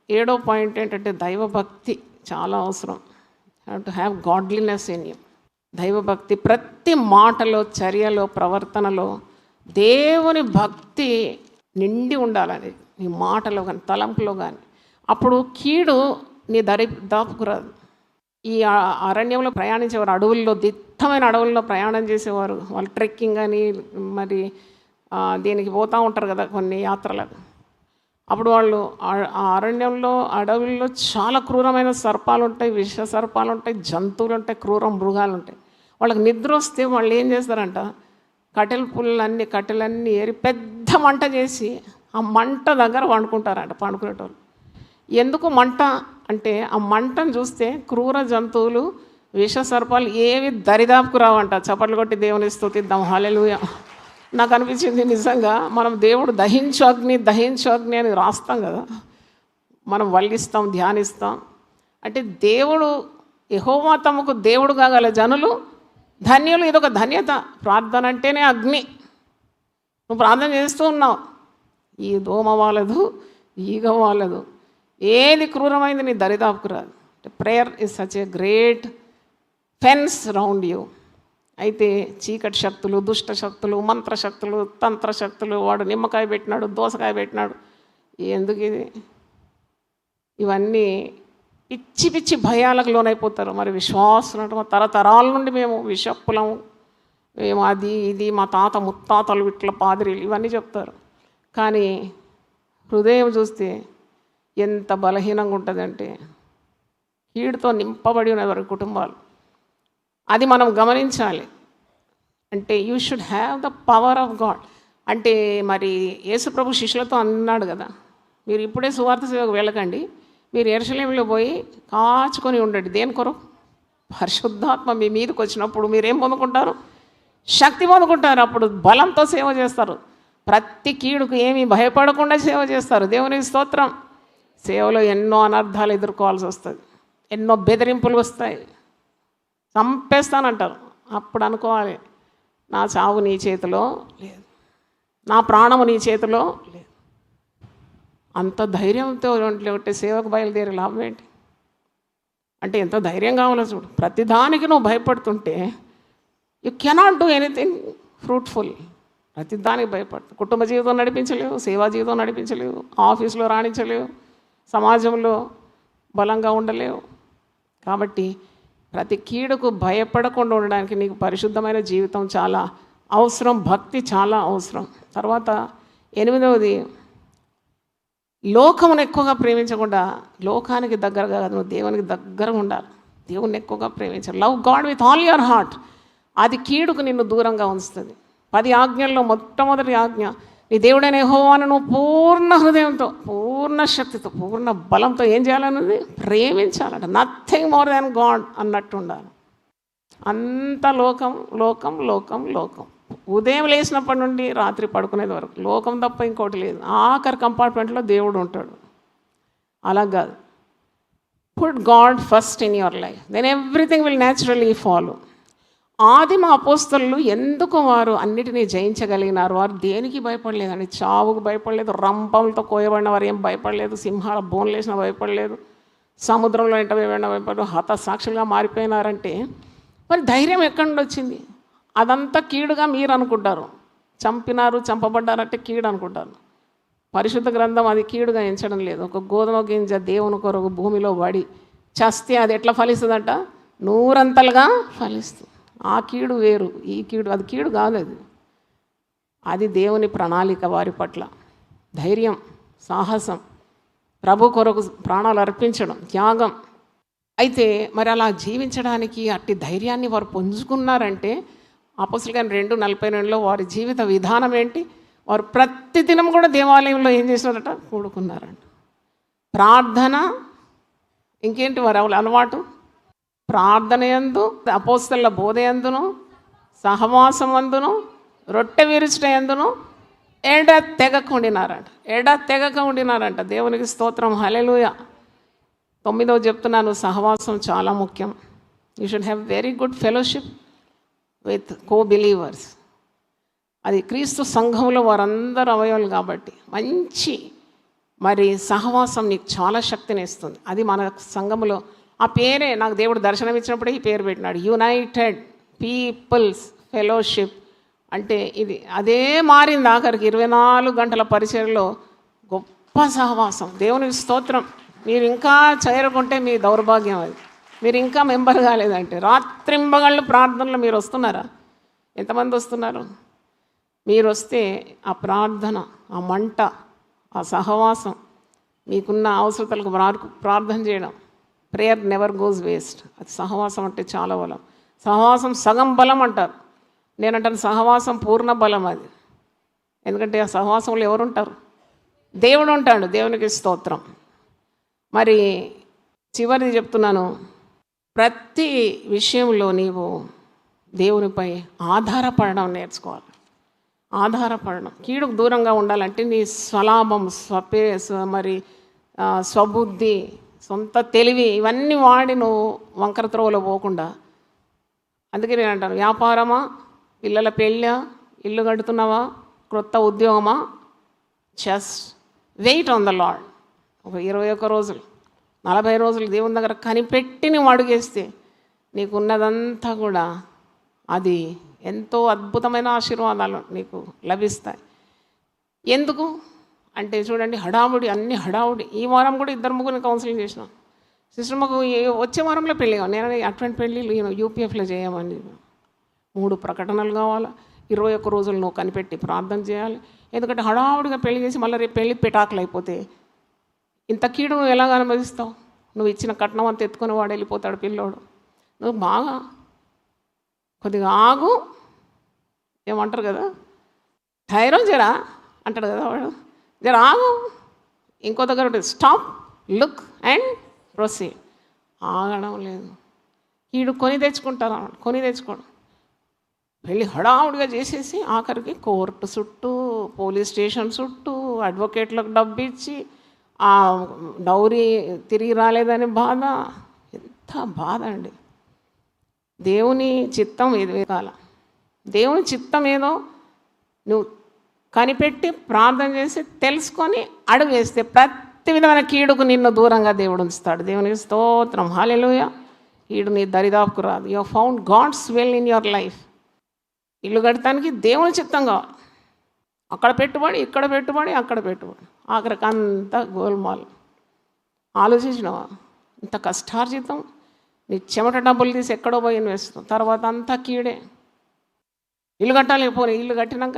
7వ పాయింట్ ఏంటంటే దైవభక్తి చాలా అవసరం. To have godliness in you. దైవభక్తి ప్రతి మాటలో, చర్యలో, ప్రవర్తనలో దేవుని భక్తి నిండి ఉండాలని, నీ మాటలో కానీ తలంపులో కానీ. అప్పుడు కీడు నీ దాపుకురాదు. ఈ అరణ్యంలో ప్రయాణించేవారు, అడవుల్లో, దిట్టమైన అడవుల్లో ప్రయాణం చేసేవారు. వాళ్ళు ట్రెక్కింగ్ అని మరి దీనికి పోతూ ఉంటారు కదా కొన్ని యాత్రలకు. అప్పుడు వాళ్ళు ఆ అరణ్యంలో, అడవుల్లో చాలా క్రూరమైన సర్పాలు ఉంటాయి, విష సర్పాలు ఉంటాయి, జంతువులు ఉంటాయి, క్రూర మృగాలు ఉంటాయి. వాళ్ళకి నిద్ర వస్తే వాళ్ళు ఏం చేస్తారంట, కట్టెలన్నీ ఏరి పెద్ద మంట చేసి ఆ మంట దగ్గర వండుకుంటారంట పండుకునేటోళ్ళు. ఎందుకు మంట అంటే, ఆ మంటను చూస్తే క్రూర జంతువులు, విష సర్పాలు ఏవి దరిదాపుకు రావంట. చప్పట్లు కొట్టి దేవుని స్తుతిద్దాం. హల్లెలూయా. నాకు అనిపించింది నిజంగా, మనం దేవుడు దహించు అగ్ని అని రాస్తాం కదా, మనం వల్లిస్తాం, ధ్యానిస్తాం. అంటే దేవుడు యెహోవా తమకు దేవుడు కాగల జనులు ధన్యులు. ఇదొక ధన్యత. ప్రార్థన అంటేనే అగ్ని. నువ్వు ప్రార్థన చేస్తూ ఉన్నావు, ఈ దోమ వాళ్ళదు, ఈగ వాళ్ళదు, ఏది క్రూరమైంది నీ దరిదాపుకు రాదు. Prayer is such a great fence round you. అయితే చీకటి శక్తులు, దుష్ట శక్తులు, మంత్రశక్తులు, తంత్రశక్తులు, వాడు నిమ్మకాయ పెట్టినాడు, దోసకాయ పెట్టినాడు, ఎందుకు ఇది? ఇవన్నీ పిచ్చి పిచ్చి భయాలకు లోనైపోతారు. మరి విశ్వాసం అంటే తరతరాల నుండి మేము విషప్పులం, మేము అది ఇది, మా తాత ముత్తాతలు ఇట్లా పాదిరీలు ఇవన్నీ చెప్తారు. కానీ హృదయం చూస్తే ఎంత బలహీనంగా ఉంటుందంటే, కీడుతో నింపబడి ఉన్న వారి కుటుంబాలు. అది మనం గమనించాలి. అంటే you should have the power of God. అంటే మరి యేసుప్రభు శిష్యులతో అన్నాడు కదా, మీరు ఇప్పుడే సువార్త సేవకు వెళ్ళకండి, మీరు యెరూషలేములో పోయి కాచుకొని ఉండండి. దేని కొరకు? పరిశుద్ధాత్మ మీ మీదకి వచ్చినప్పుడు మీరేం పొందుకుంటారు? శక్తి పొందుకుంటారు. అప్పుడు బలంతో సేవ చేస్తారు. ప్రతి కీడుకు ఏమీ భయపడకుండా సేవ చేస్తారు. దేవునికి స్తోత్రం. సేవలో ఎన్నో అనర్థాలు ఎదుర్కోవాల్సి వస్తుంది, ఎన్నో బెదిరింపులు వస్తాయి, చంపేస్తానంటారు. అప్పుడు అనుకోవాలి, నా చావు నీ చేతిలో లేదు, నా ప్రాణము నీ చేతిలో లేదు. అంత ధైర్యంతో ఉంటే సేవకు బయలుదేరే లాభం ఏంటి? అంటే ఎంత ధైర్యం కావాలో చూడు. ప్రతిదానికి నువ్వు భయపడుతుంటే you cannot do anything fruitful. ప్రతిదానికి భయపడుతు. కుటుంబ జీవితం నడిపించలేవు, సేవా జీవితం నడిపించలేవు, ఆఫీసులో రాణించలేవు, సమాజంలో బలంగా ఉండలేవు. కాబట్టి ప్రతి కీడుకు భయపడకుండా ఉండడానికి నీకు పరిశుద్ధమైన జీవితం చాలా అవసరం, భక్తి చాలా అవసరం. తర్వాత 8వది, లోకమును ఎక్కువగా ప్రేమించకుండా, లోకానికి దగ్గరగా కాదు, నువ్వు దేవునికి దగ్గరగా ఉండాలి. దేవుని ఎక్కువగా ప్రేమించాలి. Love God with all your heart. అది కీడుకు నిన్ను దూరంగా ఉంచుతుంది. 10 ఆజ్ఞల్లో మొట్టమొదటి ఆజ్ఞ, నీ దేవుడైన యెహోవాను నువ్వు పూర్ణ హృదయంతో, పూర్ణ శక్తితో, పూర్ణ బలంతో ఏం చేయాలన్నది? ప్రేమించాలంట. నథింగ్ మోర్ దాన్ గాడ్ అన్నట్టు ఉండాలి. అంత లోకం లోకం లోకం లోకం. ఉదయం లేచినప్పటి నుండి రాత్రి పడుకునేది వరకు లోకం తప్ప ఇంకోటి లేదు. ఆఖరి కంపార్ట్మెంట్లో దేవుడు ఉంటాడు. అలా కాదు. Put God first in your life, then everything will naturally follow. ఆదిమ అపోస్తలులు ఎందుకు వారు అన్నిటినీ జయించగలిగినారు? వారు దేనికి భయపడలేదండి. చావుకు భయపడలేదు, రంపంతో కోయబడిన వారు ఏం భయపడలేదు, సింహాల బోన్లు వేసిన భయపడలేదు, సముద్రంలో ఎంట వేయబడిన భయపడలేదు, హతసాక్షులుగా మారిపోయినారంటే మరి ధైర్యం ఎక్కడి నుండి వచ్చింది? అదంతా కీడుగా మీరు అనుకుంటారు. చంపినారు, చంపబడ్డారంటే కీడు అనుకుంటారు. పరిశుద్ధ గ్రంథం అది కీడుగా ఎంచడం లేదు. ఒక గోధుమ గింజ దేవుని కొరకు భూమిలో పడి చస్తే అది ఎట్లా ఫలిస్తుందంట? 100 ఫలిస్తుంది. ఆ కీడు వేరు, ఈ కీడు అది కీడు కాదు. అది అది దేవుని ప్రణాళిక వారి పట్ల. ధైర్యం, సాహసం, ప్రభు కొరకు ప్రాణాలు అర్పించడం, త్యాగం. అయితే మరి అలా జీవించడానికి అట్టి ధైర్యాన్ని వారు పుంజుకున్నారంటే అపోస్తలుల కార్యం 2:42లో వారి జీవిత విధానం ఏంటి? వారు ప్రతిదినం కూడా దేవాలయంలో ఏం చేసినారట? కూడుకున్నారంట. ప్రార్థన, ఇంకేంటి వారి అలవాటు? ప్రార్థన యందు, అపోస్తలుల బోధ యందును, సహవాసం అందును, రొట్టె విరుచుట యందును ఎడతెగక ఉండినారంట. దేవునికి స్తోత్రం, హల్లెలూయా. 9వ చెప్తున్నాను, సహవాసం చాలా ముఖ్యం. You should have very good fellowship with co-believers. అది క్రీస్తు సంఘంలో వారందరూ అవయవాలు కాబట్టి మంచి మరి సహవాసం నీకు చాలా శక్తిని ఇస్తుంది. అది మన సంఘంలో ఆ పేరే నాకు దేవుడు దర్శనం ఇచ్చినప్పుడే ఈ పేరు పెట్టినాడు, యునైటెడ్ పీపుల్స్ ఫెలోషిప్. అంటే ఇది అదే మారింది ఆఖరికి 24 గంటల పరిచర్లో గొప్ప సహవాసం. దేవునికి స్తోత్రం. మీరు ఇంకా చేరుకుంటే మీ దౌర్భాగ్యం అది. మీరు ఇంకా మెంబర్ కాలేదంటే రాత్రింబగళ్ళు ప్రార్థనలు మీరు వస్తున్నారా? ఎంతమంది వస్తున్నారు? మీరు వస్తే ఆ ప్రార్థన, ఆ మంట, ఆ సహవాసం, మీకున్న అవసరతలకు ప్రార్థన చేయడం, ప్రేయర్ నెవర్ గోస్ వేస్ట్. అది సహవాసం అంటే చాలా బలం. సహవాసం సగం బలం అంటారు. నేనంటాను సహవాసం పూర్ణ బలం అది. ఎందుకంటే ఆ సహవాసంలో ఎవరు ఉంటారు? దేవుడు ఉంటాడు. దేవునికి స్తోత్రం. మరి చివరిది చెప్తున్నాను, ప్రతి విషయంలో నీవు దేవునిపై ఆధారపడడం నేర్చుకోవాలి. ఆధారపడడం, కీడుకు దూరంగా ఉండాలంటే నీ స్వలాభం, స్వబుద్ధి, సొంత తెలివి ఇవన్నీ వాడి నువ్వు వంకర త్రోవలో పోకుండా. అందుకే నేను అంటాను, వ్యాపారమా, పిల్లల పెళ్ళా, ఇల్లు కడుతున్నావా, క్రొత్త ఉద్యోగమా, just wait on the Lord. ఒక 21 రోజులు 40 రోజులు దేవుని దగ్గర కనిపెట్టి నువ్వు అడుగేస్తే నీకున్నదంతా కూడా అది ఎంతో అద్భుతమైన ఆశీర్వాదాలు నీకు లభిస్తాయి. ఎందుకు అంటే చూడండి, హడావుడి, అన్ని హడావుడి. ఈ వారం కూడా 2-3 కౌన్సిలింగ్ చేసినాం. సిస్టర్ మాకు వచ్చే వారంలో పెళ్ళి కావాలి, నేను అటువంటి పెళ్ళి యూపీఎఫ్లో చేయమని 3 ప్రకటనలు కావాలా, 21 రోజులు నువ్వు కనిపెట్టి ప్రార్థన చేయాలి. ఎందుకంటే హడావుడిగా పెళ్లి చేసి మళ్ళీ రేపు పెళ్ళి పెటాకులు అయిపోతే ఇంత కీడు నువ్వు ఎలాగ అనుభవిస్తావు? నువ్వు ఇచ్చిన కట్నం అంతా ఎత్తుకొని వాడు వెళ్ళిపోతాడు పిల్లోడు. నువ్వు బాగా కొద్దిగా ఆగు, ఏమంటారు కదా, ధైర్యం జరా అంటాడు కదా వాడు, జర ఆగు. ఇంకో దగ్గర స్టాప్, లుక్ అండ్ ప్రొసీడ్. ఆగడం లేదు. కీడు కొని తెచ్చుకోవడం. వెళ్ళి హడావుడిగా చేసేసి ఆఖరికి కోర్టు చుట్టూ, పోలీస్ స్టేషన్ చుట్టూ, అడ్వకేట్లకు డబ్బు ఇచ్చి ఆ డౌరీ తిరిగి రాలేదని బాధ. ఎంత బాధ అండి. దేవుని చిత్తం ఏది కాల, దేవుని చిత్తం ఏదో నువ్వు కనిపెట్టి ప్రార్థన చేసి తెలుసుకొని అడుగు వేస్తే ప్రతి విధమైన కీడుకు నిన్ను దూరంగా దేవుడు ఉంచుతాడు. దేవునికి స్తోత్రం, హల్లెలూయా. కీడు నీ దరిదాపుకు రాదు. You found God's will in your life. ఇల్లు కట్టడానికి దేవుని చిత్తం కావాలి. అక్కడ పెట్టుబడి, ఇక్కడ పెట్టుబడి, అక్కడ పెట్టుబడి, ఆఖరికి అంతా గోల్మాల్. ఆలోచించినవా? ఇంత కష్టార్జితం నీ చెమట డబ్బులు తీసి ఎక్కడో పోయి ఇన్వెస్ట్, తర్వాత అంతా కీడే. ఇల్లు కట్టాలి, పోనీ ఇల్లు కట్టినాక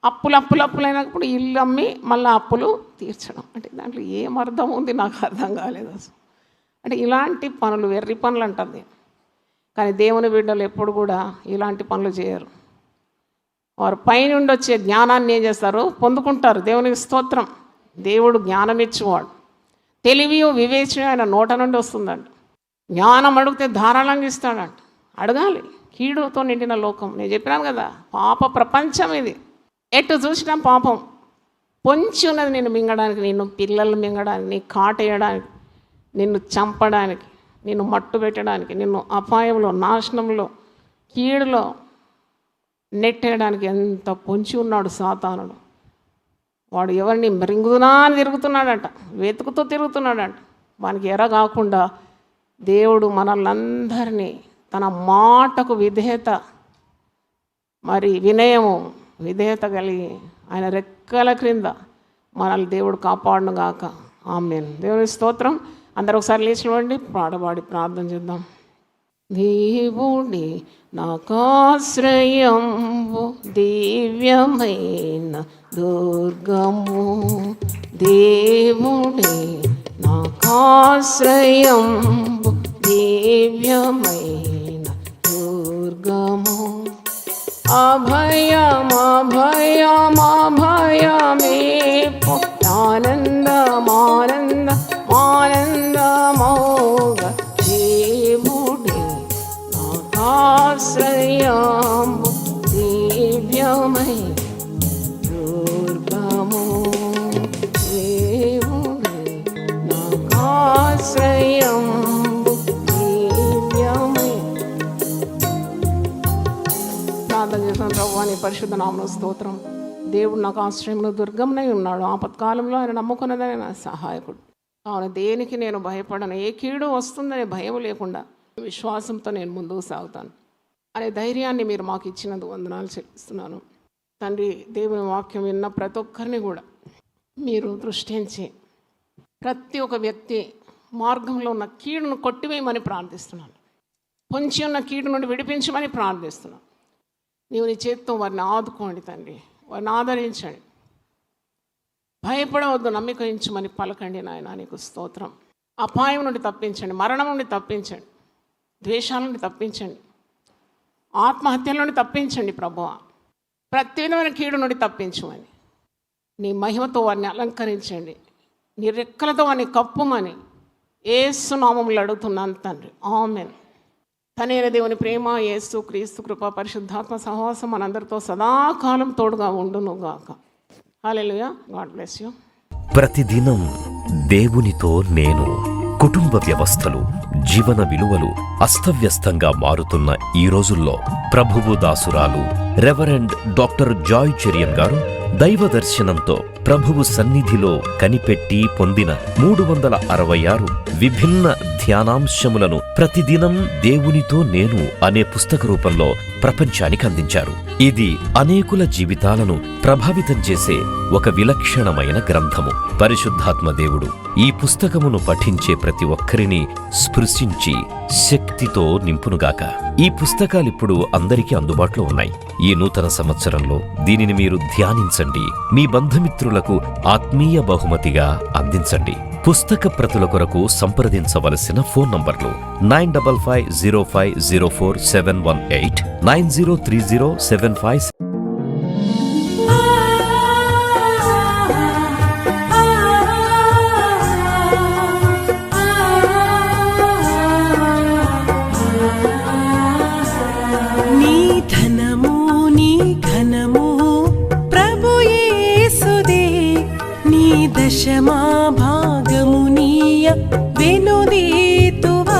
అప్పులైనప్పుడు ఇల్లు అమ్మి మళ్ళీ అప్పులు తీర్చడం. అంటే దాంట్లో ఏం అర్థం ఉంది నాకు అర్థం కాలేదు అసలు. అంటే ఇలాంటి పనులు వెర్రి పనులు అంటుంది. కానీ దేవుని బిడ్డలు ఎప్పుడు కూడా ఇలాంటి పనులు చేయరు. వారు పైనుండి వచ్చే జ్ఞానాన్ని ఏం చేస్తారు? పొందుకుంటారు. దేవునికి స్తోత్రం. దేవుడు జ్ఞానం ఇచ్చేవాడు. తెలివి వివేచన ఆయన నోట నుండి వస్తుందంట. జ్ఞానం అడిగితే ధారాళంగా ఇస్తాడంట. అడగాలి. కీడుతో నిండిన లోకం, నేను చెప్పినాను కదా, పాప ప్రపంచం ఇది. ఎటు చూసినా పాపం పొంచి ఉన్నది నిన్ను మింగడానికి, నిన్ను పిల్లలు మింగడానికి, నీ కాటేయడానికి, నిన్ను చంపడానికి, నిన్ను మట్టు పెట్టడానికి, నిన్ను అపాయంలో, నాశనంలో, కీడులో నెట్టేయడానికి ఎంత పొంచి ఉన్నాడు సాతానుడు. వాడు ఎవరిని మృంగుదునా అని తిరుగుతున్నాడంట, వెతుకుతూ తిరుగుతున్నాడంట. వానికి ఎర కాకుండా దేవుడు మనల్నందరినీ తన మాటకు విధేయత, మరి విధేయత కలిగి ఆయన రెక్కల క్రింద మనల్ని దేవుడు కాపాడును గాక. ఆమేన్. దేవుని స్తోత్రం. అందరూ ఒకసారి లేచి పాడబడి ప్రార్థన చేద్దాం. దేవుడే నాకాశ్రయంబు దివ్యమైన దుర్గము. దేవుడే నాకాశ్రయంబు దివ్యమైన దుర్గము. అభయమభయమభయమే ఆనందమానందమానందమౌగ దేవుడే నాకాశ్రయంబు దివ్యమై దుర్గము. దేవుడే నాకాశ్రయంబు దివ్యమై. ప్రార్థన చేసిన ప్రభువా నీ పరిశుద్ధ నామమునకు స్తోత్రం. దేవుడు నాకు ఆశ్రయంలో దుర్గమునై ఉన్నాడు. ఆపత్కాలంలో ఆయన నమ్ముకున్నదని నా సహాయకుడు. కావున దేనికి నేను భయపడను. ఏ కీడు వస్తుందనే భయం లేకుండా విశ్వాసంతో నేను ముందుకు సాగుతాను అనే ధైర్యాన్ని మీరు మాకు ఇచ్చినందుకు వందనాలు చెల్లిస్తున్నాను తండ్రి. దేవుని వాక్యం విన్న ప్రతి ఒక్కరిని కూడా మీరు దృష్టించి ప్రతి ఒక్క వ్యక్తి మార్గంలో ఉన్న కీడును కొట్టివేయమని ప్రార్థిస్తున్నాను. పొంచి ఉన్న కీడు నుండి విడిపించమని ప్రార్థిస్తున్నాను. నీవు నీ చేతితో వారిని ఆదుకోండి తండ్రి, వారిని ఆదరించండి. భయపడవద్దు, నమ్మిక ఉంచమని పలకండి నాయన. నీకు స్తోత్రం. అపాయం నుండి తప్పించండి, మరణం నుండి తప్పించండి, ద్వేషాల నుండి తప్పించండి, ఆత్మహత్యల నుండి తప్పించండి ప్రభువా. ప్రతి విధమైన కీడు నుండి తప్పించమని నీ మహిమతో వారిని అలంకరించండి. నీ రెక్కలతో వారిని కప్పుమని యేసు నామములో అడుగుతున్నాను తండ్రి. ఆమేన్. తనైన దేవుని ప్రేమ, యేసు క్రీస్తు కృప, పరిశుద్ధాత్మ సహవాసం మనందరితో సదాకాలం తోడుగా ఉండునుగాక. హల్లెలూయా. God bless you. ప్రతిదినం దేవునితో నేను. కుటుంబ వ్యవస్థలు, జీవన విలువలు అస్తవ్యస్తంగా మారుతున్న ఈ రోజుల్లో ప్రభువు దాసురాలు రెవరెండ్ డాక్టర్ జాయ్ చెరియన్ గారు దైవ దర్శనంతో ప్రభువు సన్నిధిలో కనిపెట్టి పొందిన 366 విభిన్న ధ్యానాంశములను ప్రతిదినం దేవునితో నేను అనే పుస్తక రూపంలో ప్రపంచానికి అందించారు. ఇది అనేకుల జీవితాలను ప్రభావితం చేసే ఒక విలక్షణమైన గ్రంథము. పరిశుద్ధాత్మ దేవుడు ఈ పుస్తకమును పఠించే ప్రతి ఒక్కరిని స్పృశించి శక్తితో నింపునుగాక. ఈ పుస్తకాలిప్పుడు అందరికీ అందుబాటులో ఉన్నాయి. ఈ నూతన సంవత్సరంలో దీనిని మీరు ధ్యానించండి, మీ బంధుమిత్రులకు ఆత్మీయ బహుమతిగా అందించండి. పుస్తక ప్రతుల కొరకు సంప్రదించవలసిన ఫోన్ నంబర్లు 9550504718, 903075. దశమా భాగమునీయ వెనుదీతువా.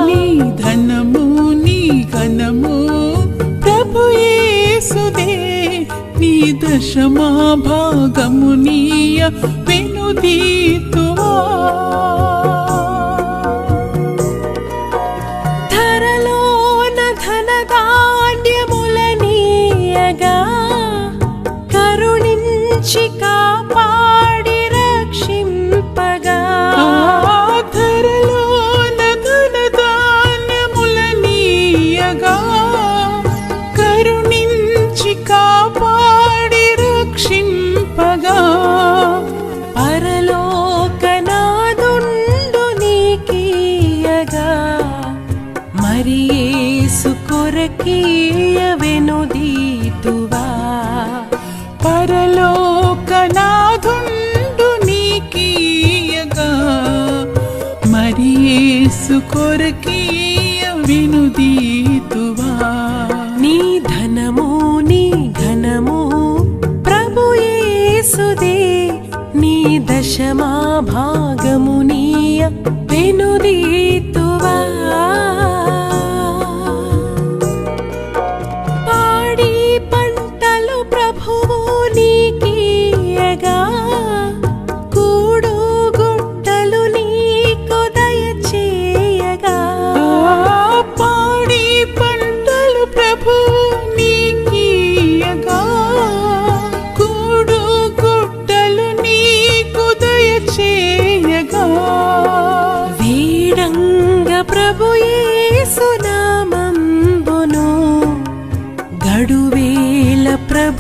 నీ ధనము నీ ఘనము ప్రభు యేసుదే. నీ దశమా భాగమునీయ వెనుదీతువా. ధరలోన ధనధాన్యములనీయగా కరుణించి కాపాడి రక్షింపగా. ధరలోన ధనధాన్యములనీయగా కరుణించి కాపాడి రక్షింపగా. పరలోకనాదుండు నీకీయగా మరి యేసు కొరకీయ వెనుదీతువా. పరలోకనాదుండు నీకీయగా మరి యేసు కొరకీయ వెనుదీతువా. నీ ధనము నీ ఘనము ప్రభు యేసుదే. నీ దశమా భాగమునీయ వెనుదీతువా. పాడి పంటలు ప్రభువు నీకీయగా కూడు గుట్టలు నీకు దయచేయగా. పాడి పంటలు ప్రభువు నీకీయగా కూడు గుట్టలు నీకు దయచేయగా. వేడంగా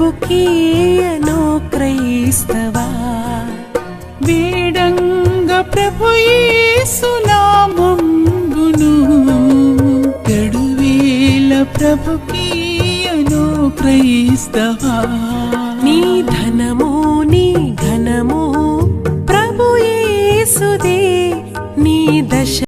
ప్రభుకీయను క్రైస్తవా వేడంగ ప్రభు యేసు నామమును గడువేల ప్రభుకీయను క్రైస్తవా నీ ధనము నీ ఘనము ప్రభు యేసుదే నీ దశ